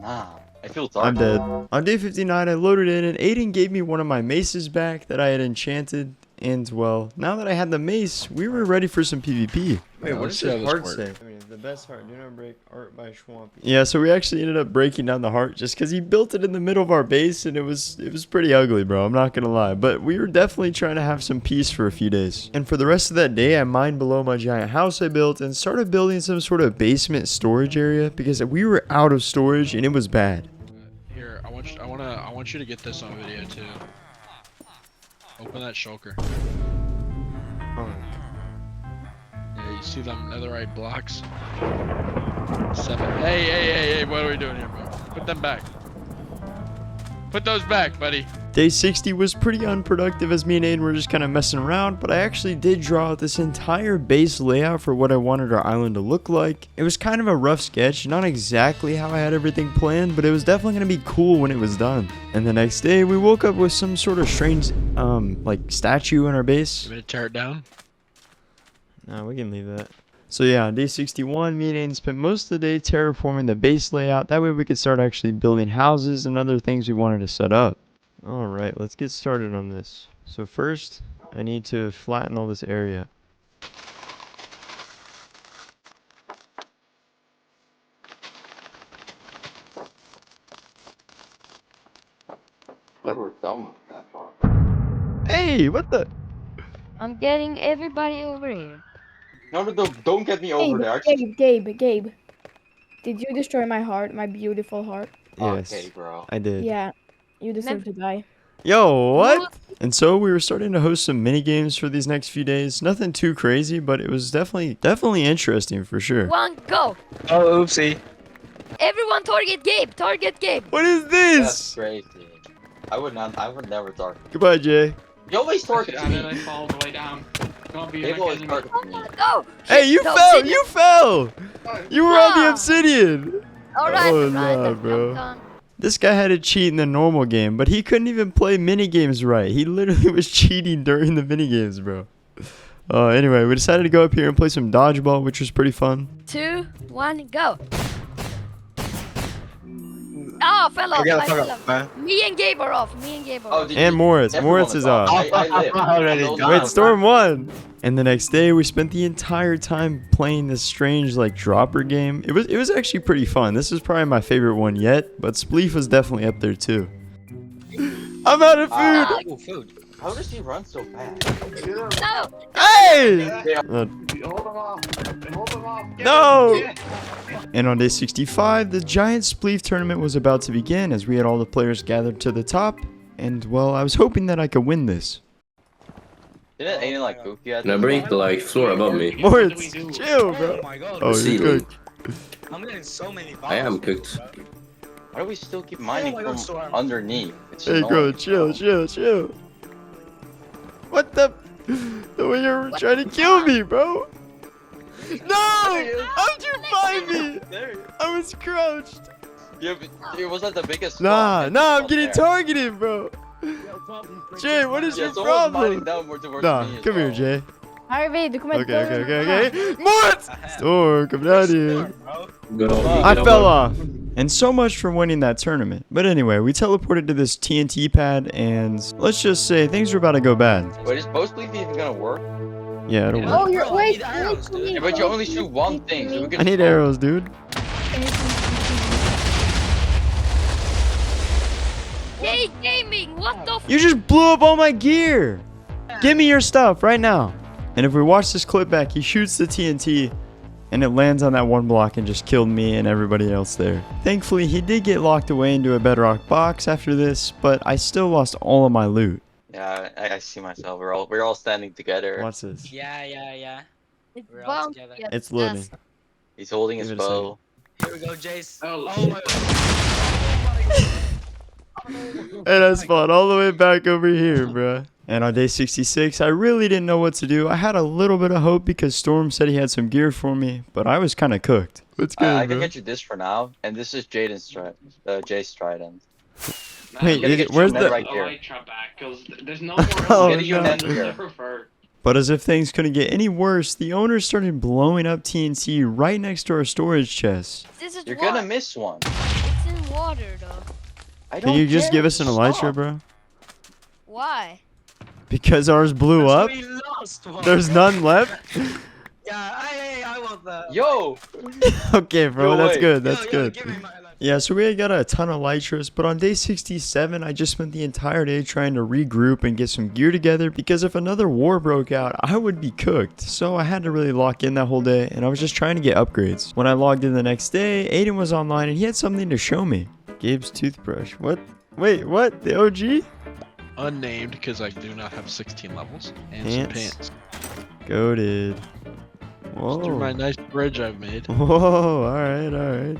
Nah, I feel dark. I'm dead. On day 59, I loaded in, and Aiden gave me one of my maces back that I had enchanted. And, well, now that I had the mace, we were ready for some PvP. Wait, what does this heart say? I mean, the best heart. Do not break art by Swampy. Yeah, so we actually ended up breaking down the heart just because he built it in the middle of our base, and it was pretty ugly, bro. I'm not gonna lie, but we were definitely trying to have some peace for a few days. And for the rest of that day, I mined below my giant house I built and started building some sort of basement storage area because we were out of storage and it was bad. Here, I want you to get this on video too. Open that shulker. Oh. Yeah, you see them netherite blocks? 7. Hey, what are we doing here, bro? Put them back. Put those back, buddy. Day 60 was pretty unproductive as me and Aiden were just kind of messing around, but I actually did draw out this entire base layout for what I wanted our island to look like. It was kind of a rough sketch, not exactly how I had everything planned, but it was definitely going to be cool when it was done. And the next day, we woke up with some sort of strange, like, statue in our base. You want me to tear it down? No, we can leave that. So yeah, on day 61, me and Aiden spent most of the day terraforming the base layout. That way we could start actually building houses and other things we wanted to set up. Alright, let's get started on this. So first, I need to flatten all this area. We're done with that part. Hey, what the? I'm getting everybody over here. No, don't get me over there. Gabe. Did you destroy my heart, my beautiful heart? Yes, Okay, bro. I did. Yeah, you deserve to die. Yo, what? And so we were starting to host some mini games for these next few days. Nothing too crazy, but it was definitely interesting for sure. One, go! Oh, oopsie. Everyone target Gabe! Target Gabe! What is That's this? crazy. I would never target. Goodbye, Jay. You always target And then me. I fall all the way down. Don't be They like always enemy. target me. Go! Hey, you No, fell! Sidney. You fell! You were on the Ah. obsidian! Alright, Oh, alright, nah, I'm bro. done. This guy had to cheat in the normal game, but he couldn't even play mini games right. He literally was cheating during the mini games, bro. Anyway, we decided to go up here and play some dodgeball, which was pretty fun. 2, 1, go! Oh, fell off! I fell off. man. Me and Gabe are off. Oh, And Moritz. everyone Moritz is off. I live. Already I know gone. Wait, that. Storm won! And the next day, we spent the entire time playing this strange, like, dropper game. It was actually pretty fun. This was probably my favorite one yet, but Spleef was definitely up there, too. I'm out of food! Oh, food. How does he run so fast? No! Hey! Hold him off. No! And on day 65, the giant Spleef tournament was about to begin as we had all the players gathered to the top. And, well, I was hoping that I could win this. Didn't Aiden like cook yet? Now break the like floor above me. Moritz, chill, bro. Oh my god. Oh, you're Ceiling. good. I'm getting so many bombs. I am cooked. Why do we still keep mining Oh my God, from Storm. underneath? It's Hey, bro, annoying. chill. What the? The way you're trying to kill me, bro. No! How'd you find me? I was crouched. Yeah, but it was like the biggest. Nah, spawn. I'm Up getting there. targeted, bro. Jay, what is Yeah, your someone's mining problem? down more towards Nah, me as come here, well. Jay. Harvey, doe maar Okay, okay. What? Storm, come down here. Good old I good fell old- off. And so much for winning that tournament. But anyway, we teleported to this TNT pad, and let's just say things are about to go bad. Wait, is post belief even gonna work? Yeah, it'll Oh, work. you're wait. Yeah, but you only shoot one thing, so we can. I need arrows, dude. Jay Gaming, what the f? You just blew up all my gear. Give me your stuff right now. And if we watch this clip back, he shoots the TNT and it lands on that one block and just killed me and everybody else there. Thankfully, he did get locked away into a bedrock box after this, but I still lost all of my loot. Yeah, I see myself. We're all standing together. Watch this. Yeah. It's We're all bound together. to get It's loading. us. He's holding his Give it a bow. Here we go, Jace. Oh, my And I spawned all the way back over here, bruh. And on day 66, I really didn't know what to do. I had a little bit of hope because Storm said he had some gear for me, but I was kind of cooked. What's good, I bro? can get you this for now, and this is Jaden's Jay's trident. Wait, gotta get where's you the... right I here. like trap back because there's no more. Oh, Getting you an no. end here. I prefer. But as if things couldn't get any worse, the owner started blowing up TNT right next to our storage chest. This is You're what? gonna miss one. It's in water though. I Can don't you just care, give us an elytra, stop. bro? Why? Because ours blew up? We lost one. There's none left? Yeah, I want that. Yo! Okay, bro, Yo, that's wait. good, that's Yo, good. give me my life. Yeah, so we got a ton of elytras, but on day 67, I just spent the entire day trying to regroup and get some gear together because if another war broke out, I would be cooked. So I had to really lock in that whole day, and I was just trying to get upgrades. When I logged in the next day, Aiden was online and he had something to show me. Gabe's toothbrush. What? Wait, what? The OG? Unnamed because I do not have 16 levels. And Pants. some pants. Goated. Through my Whoa. nice bridge I've made. Whoa, alright.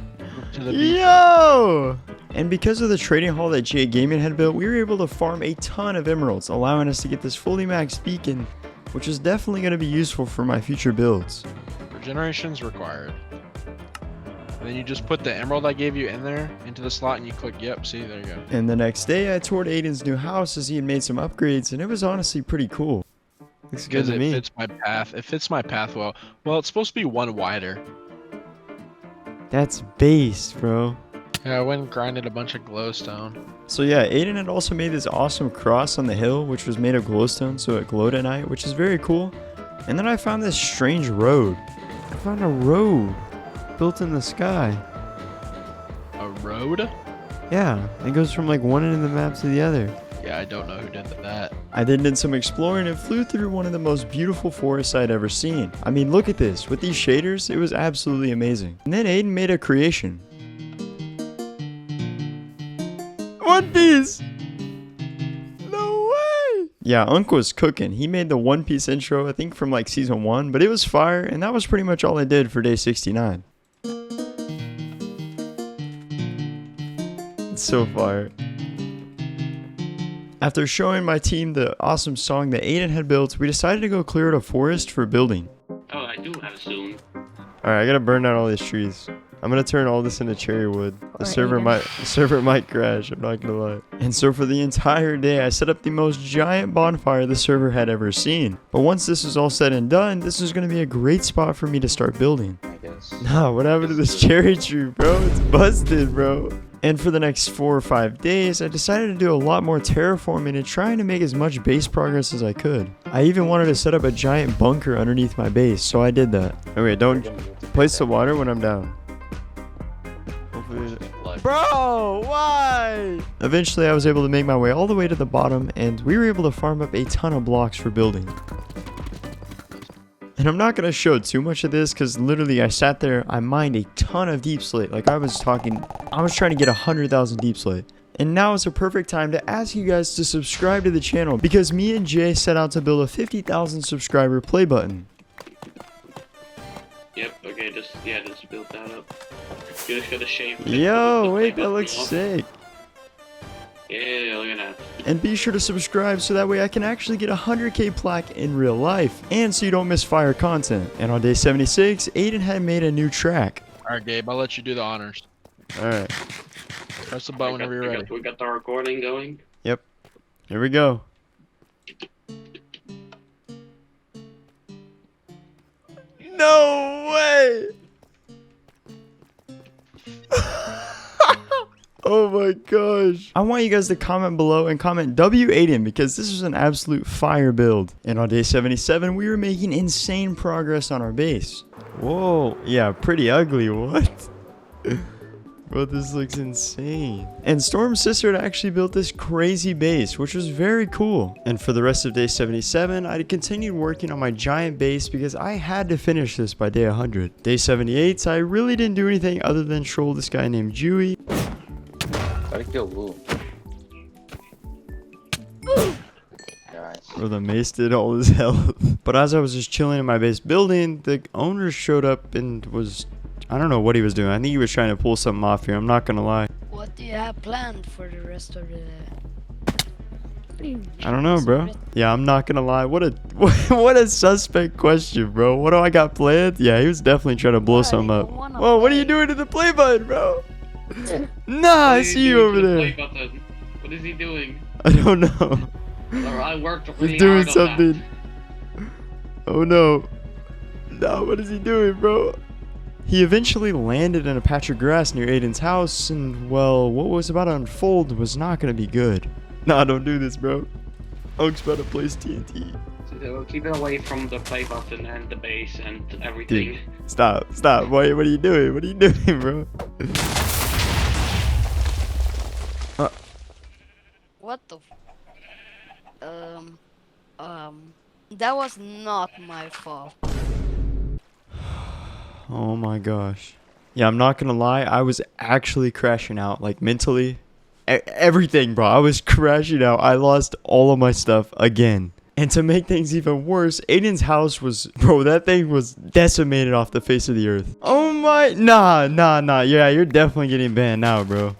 To the beach. Yo! And because of the trading hall that GA Gaming had built, we were able to farm a ton of emeralds, allowing us to get this fully maxed beacon, which is definitely going to be useful for my future builds. Regeneration's required. And then you just put the emerald I gave you in there into the slot and you click yep, see, there you go. And the next day, I toured Aiden's new house as he had made some upgrades, and it was honestly pretty cool. Looks good Because to it me. fits my path. It fits my path well. Well, it's supposed to be one wider. That's base, bro. Yeah, I went and grinded a bunch of glowstone. So yeah, Aiden had also made this awesome cross on the hill, which was made of glowstone, so it glowed at night, which is very cool. And then I found this strange road. I found a road built in the sky. A road? Yeah, it goes from like one end of the map to the other. Yeah, I don't know who did that. I then did some exploring and flew through one of the most beautiful forests I'd ever seen. I mean, look at this. With these shaders, it was absolutely amazing. And then Aiden made a creation. One Piece! No way! Yeah, Unc was cooking. He made the One Piece intro, I think from like season 1, but it was fire, and that was pretty much all I did for day 69. It's so fire. After showing my team the awesome song that Aiden had built, we decided to go clear out a forest for building. Oh, I do have soon. Alright, I gotta burn down all these trees. I'm gonna turn all this into cherry wood. The Alright, server might crash, I'm not gonna lie. And so for the entire day, I set up the most giant bonfire the server had ever seen. But once this is all said and done, this is gonna be a great spot for me to start building. I guess. Nah, what happened to this cherry tree, bro? It's busted, bro. And for the next 4 or 5 days, I decided to do a lot more terraforming and trying to make as much base progress as I could. I even wanted to set up a giant bunker underneath my base, so I did that. Okay, don't place the water when I'm down. Hopefully. Bro, why? Eventually, I was able to make my way all the way to the bottom, and we were able to farm up a ton of blocks for building. And I'm not going to show too much of this because literally I sat there, I mined a ton of deep slate. Like I was trying to get 100,000 deep slate. And now is a perfect time to ask you guys to subscribe to the channel because me and Jay set out to build a 50,000 subscriber play button. Yep. Okay. Just build that up. You just gotta shave. Yo, wait, that looks sick. Yeah, look at that. And be sure to subscribe so that way I can actually get a 100k plaque in real life. And so you don't miss fire content. And on day 76, Aiden had made a new track. Alright, Gabe, I'll let you do the honors. Alright. Press the button whenever you're ready. We got the recording going. Yep. Here we go. No way! Oh my gosh. I want you guys to comment below and comment W Aiden because this was an absolute fire build. And on day 77, we were making insane progress on our base. Whoa. Yeah, pretty ugly. What? Bro, this looks insane. And Storm's sister had actually built this crazy base, which was very cool. And for the rest of day 77, I continued working on my giant base because I had to finish this by day 100. Day 78, I really didn't do anything other than troll this guy named Dewey. Gotta kill Woo. Guys. Bro, the mace did all his health. But as I was just chilling in my base building, the owner showed up and was... I don't know what he was doing. I think he was trying to pull something off here. I'm not gonna lie. What do you have planned for the rest of the... I don't know, bro. Yeah, I'm not gonna lie. What a suspect question, bro. What do I got planned? Yeah, he was definitely trying to blow something up. Whoa, what are you doing to the play button, bro? Nah, I see you over there. What is he doing? I don't know. I worked really He's doing hard on something. Oh no. No, what is he doing, bro? He eventually landed in a patch of grass near Aiden's house, and well, what was about to unfold was not gonna be good. Nah, don't do this, bro. Oak's about to place TNT. So keep it away from the play button and the base and everything. Dude, stop. What are you doing? What are you doing, bro? What the... That was not my fault. Oh my gosh. Yeah, I'm not gonna lie. I was actually crashing out, like mentally. Everything, bro. I was crashing out. I lost all of my stuff again. And to make things even worse, Aiden's house was... Bro, that thing was decimated off the face of the earth. Oh my... Nah. Yeah, you're definitely getting banned now, bro.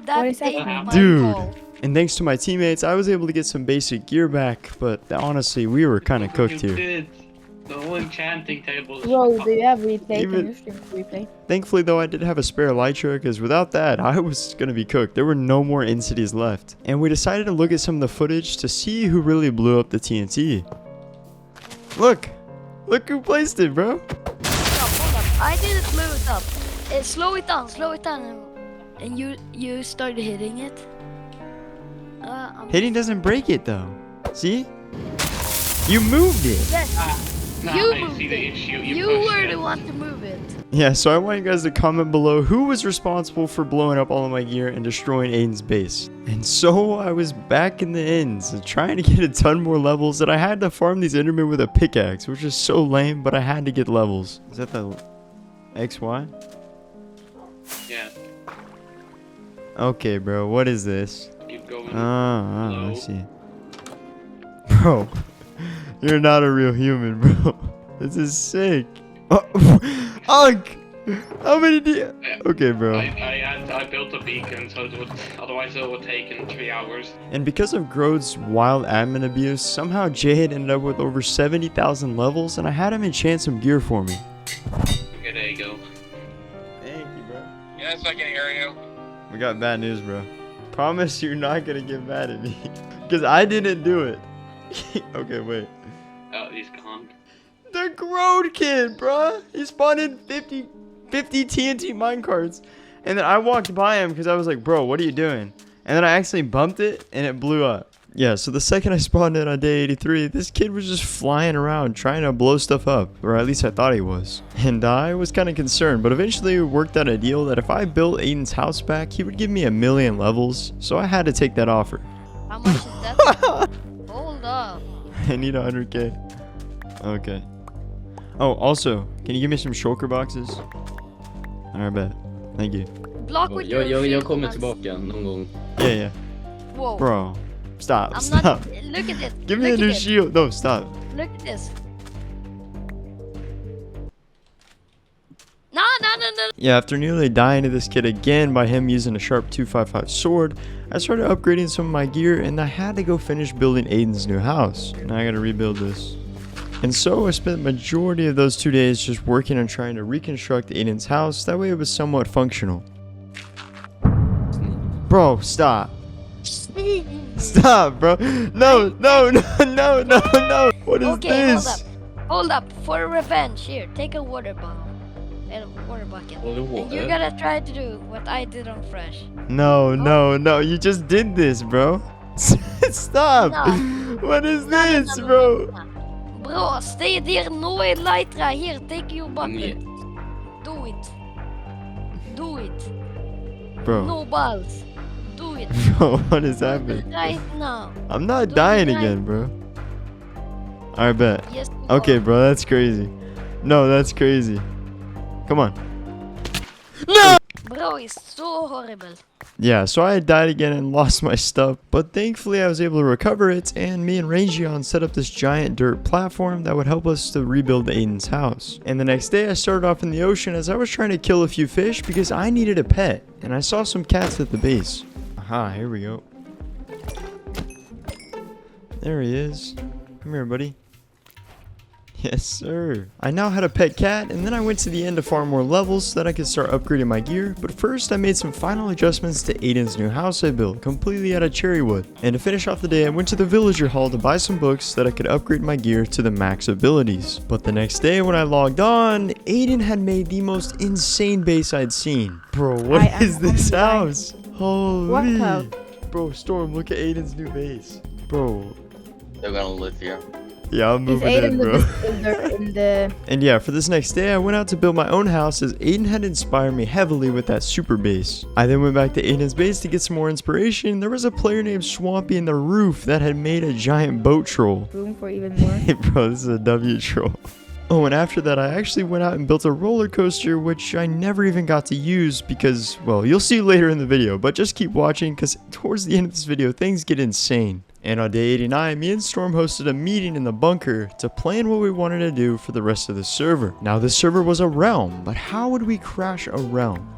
That is ain't that? my Dude. fault. And thanks to my teammates, I was able to get some basic gear back. But honestly, we were kind of cooked You here. did. The whole enchanting table. Bro, do you have replay? Even- Can you stream replay? Thankfully, though, I did have a spare Yter, because without that, I was going to be cooked. There were no more in-cities left. And we decided to look at some of the footage to see who really blew up the TNT. Look who placed it, bro. Hold up. I didn't blow it up. Slow it down. And you started hitting it. Hitting doesn't break it, though. See? You moved it. You I moved see the it. issue. You pushed were it. the one to move it. Yeah, so I want you guys to comment below who was responsible for blowing up all of my gear and destroying Aiden's base. And so I was back in the ends, trying to get a ton more levels, and I had to farm these Endermen with a pickaxe, which is so lame, but I had to get levels. Is that the XY? Yeah. Okay, bro, what is this? Keep going. I see. Bro, you're not a real human, bro. This is sick. Ugh! How many do you... Okay, bro. I built a beacon, so it would, otherwise it would take in 3 hours. And because of Grode's wild admin abuse, somehow Jay had ended up with over 70,000 levels, and I had him enchant some gear for me. Okay, there you go. Thank you, bro. Yeah, it's like an area. We got bad news, bro. Promise you're not gonna get mad at me. Because I didn't do it. Okay, wait. Oh, he's gone. The Grode kid, bro. He spawned in 50 TNT minecarts. And then I walked by him because I was like, bro, what are you doing? And then I accidentally bumped it and it blew up. Yeah, so the second I spawned in on day 83, this kid was just flying around trying to blow stuff up. Or at least I thought he was. And I was kind of concerned, but eventually we worked out a deal that if I built Aiden's house back, he would give me 1,000,000 levels. So I had to take that offer. How much is that? Hold up. I need 100k. Okay. Oh, also, can you give me some shulker boxes? Alright, bet. Thank you. Block with your Jag shield kommer box. tillbaka någon gång. Yeah. Whoa. Bro, stop. I'm Stop. not. Look at it. Give me a Look new at it. shield. No, stop. Look at this. No. Yeah, after nearly dying to this kid again by him using a sharp 255 sword, I started upgrading some of my gear and I had to go finish building Aiden's new house. Now I gotta rebuild this. And so I spent the majority of those 2 days just working on trying to reconstruct Aiden's house, that way it was somewhat functional. Bro, stop. Stop, bro. No, no, no, no, no, no. What is Okay, this? hold up. For revenge, here, take a water bottle and a water bucket. And you're gonna try to do what I did on Fresh. No, no, no. You just did this, bro. Stop. No. What is No, no, this, no, bro? no. Bro, stay there. No elytra. Here, take your bucket. Do it. Do it. Bro. No balls. Do it. Bro, what is happening? Right now. I'm not Do dying it right- again, bro. I bet. Yes. you Okay, are. bro, that's crazy. No, that's crazy. Come on. No! Bro, it's so horrible. Yeah, so I died again and lost my stuff, but thankfully I was able to recover it, and me and Rangion set up this giant dirt platform that would help us to rebuild Aiden's house. And the next day I started off in the ocean as I was trying to kill a few fish because I needed a pet, and I saw some cats at the base. Aha, here we go. There he is. Come here, buddy. Yes, sir. I now had a pet cat, and then I went to the end to farm more levels so that I could start upgrading my gear. But first, I made some final adjustments to Aiden's new house I built, completely out of cherry wood. And to finish off the day, I went to the villager hall to buy some books so that I could upgrade my gear to the max abilities. But the next day, when I logged on, Aiden had made the most insane base I'd seen. Bro, what is this house? Holy. What house? Bro, Storm, look at Aiden's new base. Bro. They're gonna live here. Yeah, I'm Is moving in, Aiden the bro. builder in the... And yeah, for this next day, I went out to build my own house as Aiden had inspired me heavily with that super base. I then went back to Aiden's base to get some more inspiration. There was a player named Swampy in the roof that had made a giant boat troll. room for even more? Hey bro, this is a W troll. Oh, and after that, I actually went out and built a roller coaster, which I never even got to use because, well, you'll see later in the video, but just keep watching because towards the end of this video, things get insane. And on day 89, me and Storm hosted a meeting in the bunker to plan what we wanted to do for the rest of the server. Now, this server was a realm, but how would we crash a realm?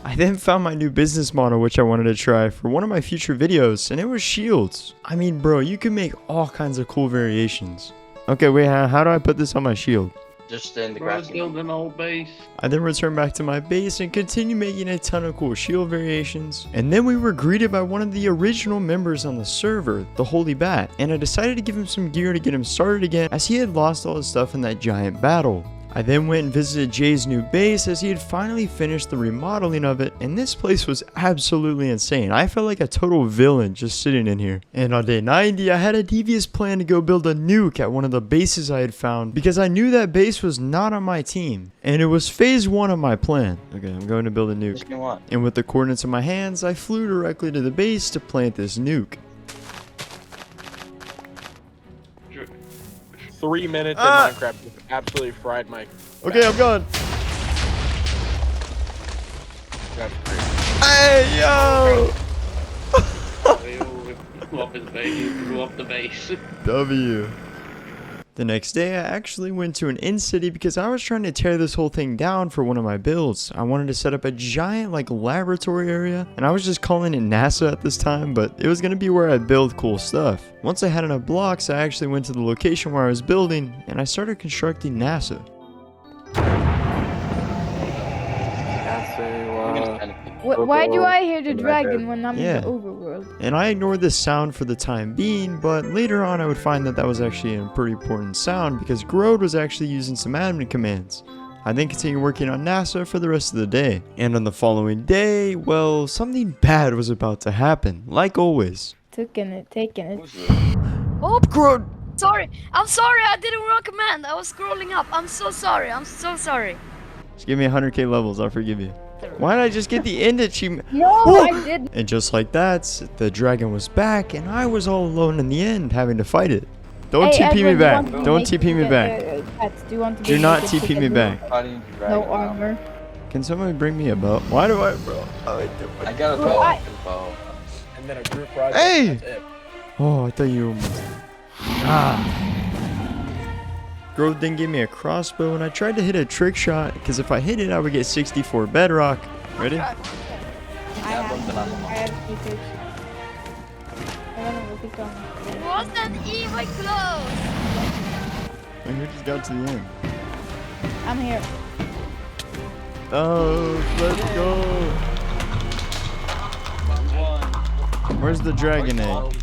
I then found my new business model which I wanted to try for one of my future videos, and it was shields. I mean, bro, you can make all kinds of cool variations. Okay, wait, how do I put this on my shield? Just in the Bro, grass. build an old base. I then returned back to my base and continued making a ton of cool shield variations. And then we were greeted by one of the original members on the server, the Holy Bat, and I decided to give him some gear to get him started again as he had lost all his stuff in that giant battle. I then went and visited Jay's new base as he had finally finished the remodeling of it, and this place was absolutely insane. I felt like a total villain just sitting in here. And on day 90, I had a devious plan to go build a nuke at one of the bases I had found because I knew that base was not on my team, and it was phase 1 of my plan. Okay, I'm going to build a nuke. What you want? And with the coordinates in my hands, I flew directly to the base to plant this nuke. 3 minutes in Minecraft just absolutely fried my... Okay, I'm gone. That's crazy. Hey, yo! Blew up his base. He blew up the base. W. The next day, I actually went to an inn city because I was trying to tear this whole thing down for one of my builds. I wanted to set up a giant laboratory area, and I was just calling it NASA at this time, but it was going to be where I build cool stuff. Once I had enough blocks, I actually went to the location where I was building, and I started constructing NASA. Why do I hear the Right dragon there. when I'm Yeah. in the overworld? And I ignored this sound for the time being, but later on I would find that that was actually a pretty important sound because Grode was actually using some admin commands. I then continued working on NASA for the rest of the day. And on the following day, well, something bad was about to happen, like always. Taking it. Oh, Grode! sorry. I'm sorry. I did a wrong command. I was scrolling up. I'm so sorry. I'm so sorry. Just give me 100k levels, I'll forgive you. Why did I just get the end achievement? No, Whoa! I didn't. And just like that, the dragon was back, and I was all alone in the end, having to fight it. Don't Hey, TP me Edward, back. do you want to Don't make TP me the, back. pets? Do you want to Do be not naked TP chicken me do? back. I need to drag No it out. armor. Can somebody bring me a bow? Why do I, bro? I got a Bro, bow. I- And then a group project. Hey! That's it. Oh, I thought you almost. Ah. Grove then gave me a crossbow, and I tried to hit a trick shot, because if I hit it, I would get 64 bedrock. Ready? I have secrets. I don't know what it's on. It wasn't even close. And we just got to the end. I'm here. Oh, let's go. Where's the dragon egg?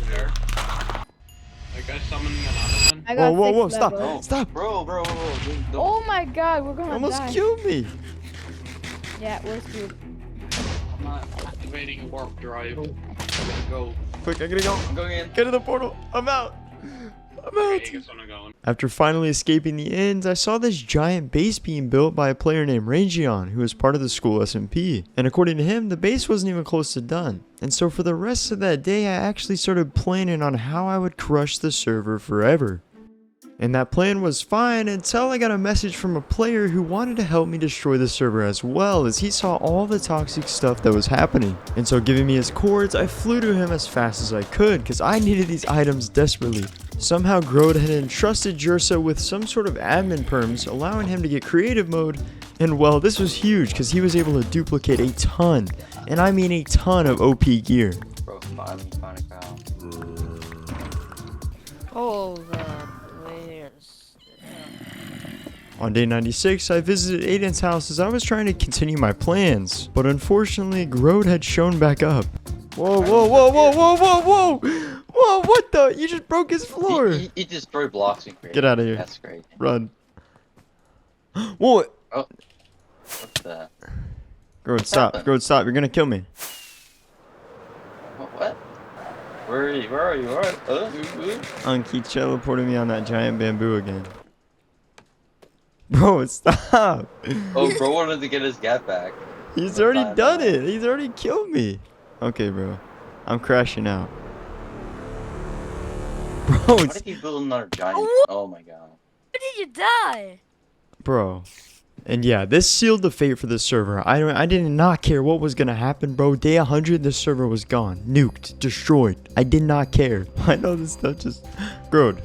Like I summoned another one. I got Whoa, 6 stop, levels. stop. Bro. Don't. Oh my god, we're gonna Almost die. killed me. Yeah, we're screwed. I'm not activating a warp drive. I'm gonna go. Quick, I gotta go. I'm going in. Get to the portal. I'm out. I'm out. I guess I'm going. After finally escaping the ends, I saw this giant base being built by a player named Rangion, who was part of the school SMP. And according to him, the base wasn't even close to done. And so for the rest of that day, I actually started planning on how I would crush the server forever. And that plan was fine until I got a message from a player who wanted to help me destroy the server as well, as he saw all the toxic stuff that was happening. And so giving me his cords, I flew to him as fast as I could because I needed these items desperately. Somehow Grode had entrusted Jersa with some sort of admin perms, allowing him to get creative mode. And well, this was huge because he was able to duplicate a ton, and I mean a ton of OP gear. Bro, finally found a cow. Oh, where's... On day 96, I visited Aiden's house as I was trying to continue my plans, but unfortunately, Grode had shown back up. Whoa, what the? You just broke his floor. He destroyed blocks and created. Get out of here. That's great. Run. Whoa. Oh. What's that? Grode, stop. Grode, stop. You're gonna kill me. What? Where are you? Unky teleported me on that giant bamboo again. Bro, stop. Oh, bro wanted to get his gap back. He's already done it. He's already killed me. Okay, bro. I'm crashing out. Bro, Why did he build another giant? Oh my god. Where did you die? Bro. And yeah, this sealed the fate for the server. I did not care what was gonna happen, bro. Day 100, this server was gone. Nuked. Destroyed. I did not care. I know this stuff just... Grode,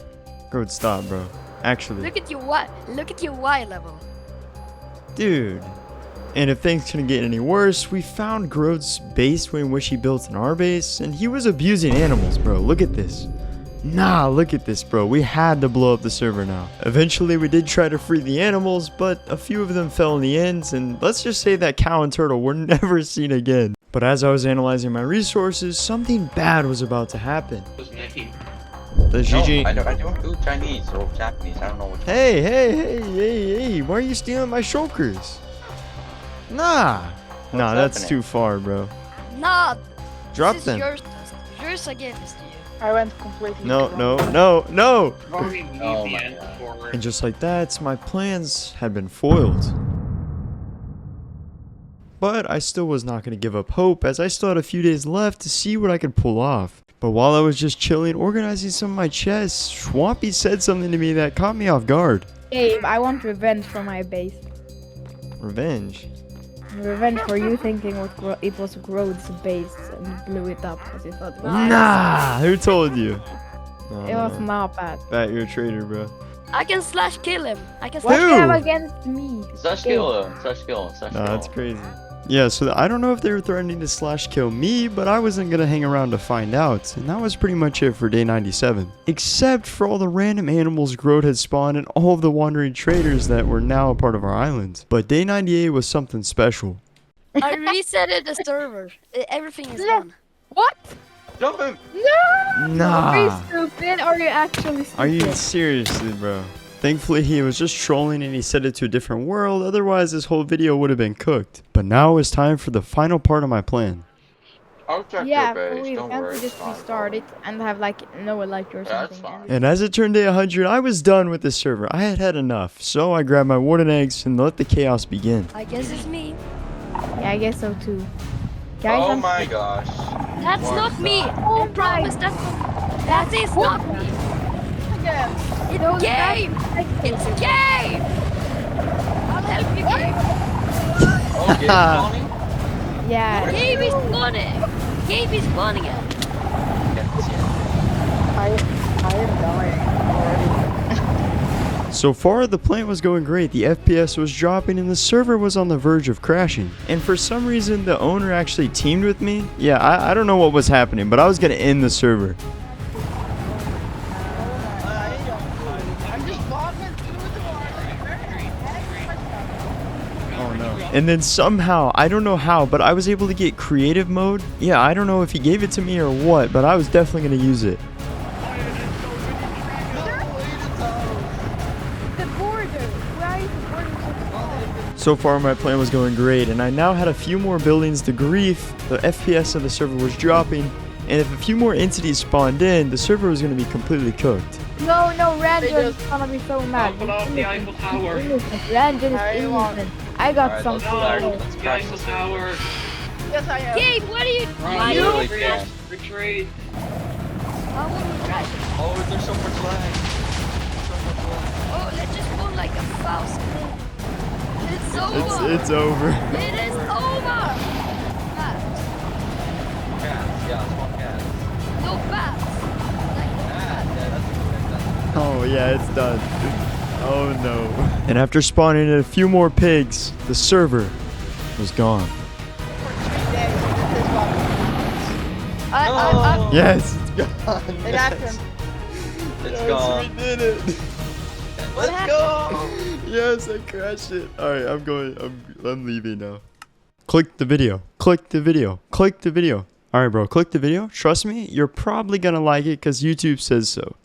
stop, bro. Actually. Look at your Y. Look at your Y level. Dude. And if things couldn't get any worse, we found Grode's base in which he built an R base, and he was abusing animals, bro. Look at this. Nah, look at this, bro. We had to blow up the server now. Eventually, we did try to free the animals, but a few of them fell in the ends, and let's just say that cow and turtle were never seen again. But as I was analyzing my resources, something bad was about to happen. The GG. No, I don't do Chinese or Japanese. I don't know what. Hey, why are you stealing my shulkers? Nah, that's too far, bro. Nah. Drop this them. Is yours I gave this to you. I went completely No. Oh And just like that, my plans had been foiled. But I still was not going to give up hope, as I still had a few days left to see what I could pull off. But while I was just chilling, organizing some of my chests, Swampy said something to me that caught me off guard. Gabe, I want revenge for my base. Revenge? Revenge for you thinking it was Grode's base and blew it up because you thought it was Nah, who told you? It was not bad. Bet you're a traitor, bro. I can slash kill him. I can What slash do you kill have him. against me? Slash kill him. Nah, that's crazy. Yeah, so I don't know if they were threatening to slash kill me, but I wasn't gonna hang around to find out. And that was pretty much it for day 97. Except for all the random animals Grode had spawned and all of the wandering traders that were now a part of our island. But day 98 was something special. I resetted the server. Everything is done. What? Jump him! No! Nah. Are you stupid? Or are you actually stupid? Are you seriously, bro? Thankfully, he was just trolling and he set it to a different world, otherwise this whole video would have been cooked. But now it's time for the final part of my plan. I'll check Yeah, your for base. real. Don't Can't worry. we just restart it and have like no light or Yeah, that's something? fine. And as it turned day 100, I was done with the server. I had had enough, so I grabbed my warden eggs and let the chaos begin. I guess it's me. Yeah, I guess so too. Guys, Oh I'm my gosh. That's What not the- me. Oh I promise that is not me. It's Gabe. It's Gabe. I'll help you, Gabe. Oh, Gabe's spawning? Yeah. Gabe is spawning. Gabe is spawning it. I am dying already. So far, the plan was going great. The FPS was dropping and the server was on the verge of crashing. And for some reason, the owner actually teamed with me. Yeah, I don't know what was happening, but I was gonna end the server. Oh no. And then somehow, I don't know how, but I was able to get creative mode. Yeah, I don't know if he gave it to me or what, but I was definitely going to use it. The border. Where is the border? So far, my plan was going great, and I now had a few more buildings to grief. The FPS of the server was dropping, and if a few more entities spawned in, the server was going to be completely cooked. No, Ranjan is gonna be so mad. Blow up the Eiffel Tower. Ranjan is innocent. I got Alright, something. let's No, Let's the crash Eiffel this Tower. Yes, I am. Gabe, what are you Run, doing? really retreat, can. retreat. I want to try. Oh, there's so much lag. So much lag. Oh, let's just go like a false clip. It's over. It's over. It is over. Bats. Cats, yeah, small cats. No bats. Like no bats. Yeah, that's Oh, yeah, it's done. Oh, no. And after spawning in a few more pigs, the server was gone. Yes, it's gone. It happened. It's gone. We did it. Let's go. Yes, I crashed it. All right, I'm leaving now. Click the video. Click the video. Click the video. All right, bro, click the video. Trust me, you're probably gonna like it because YouTube says so.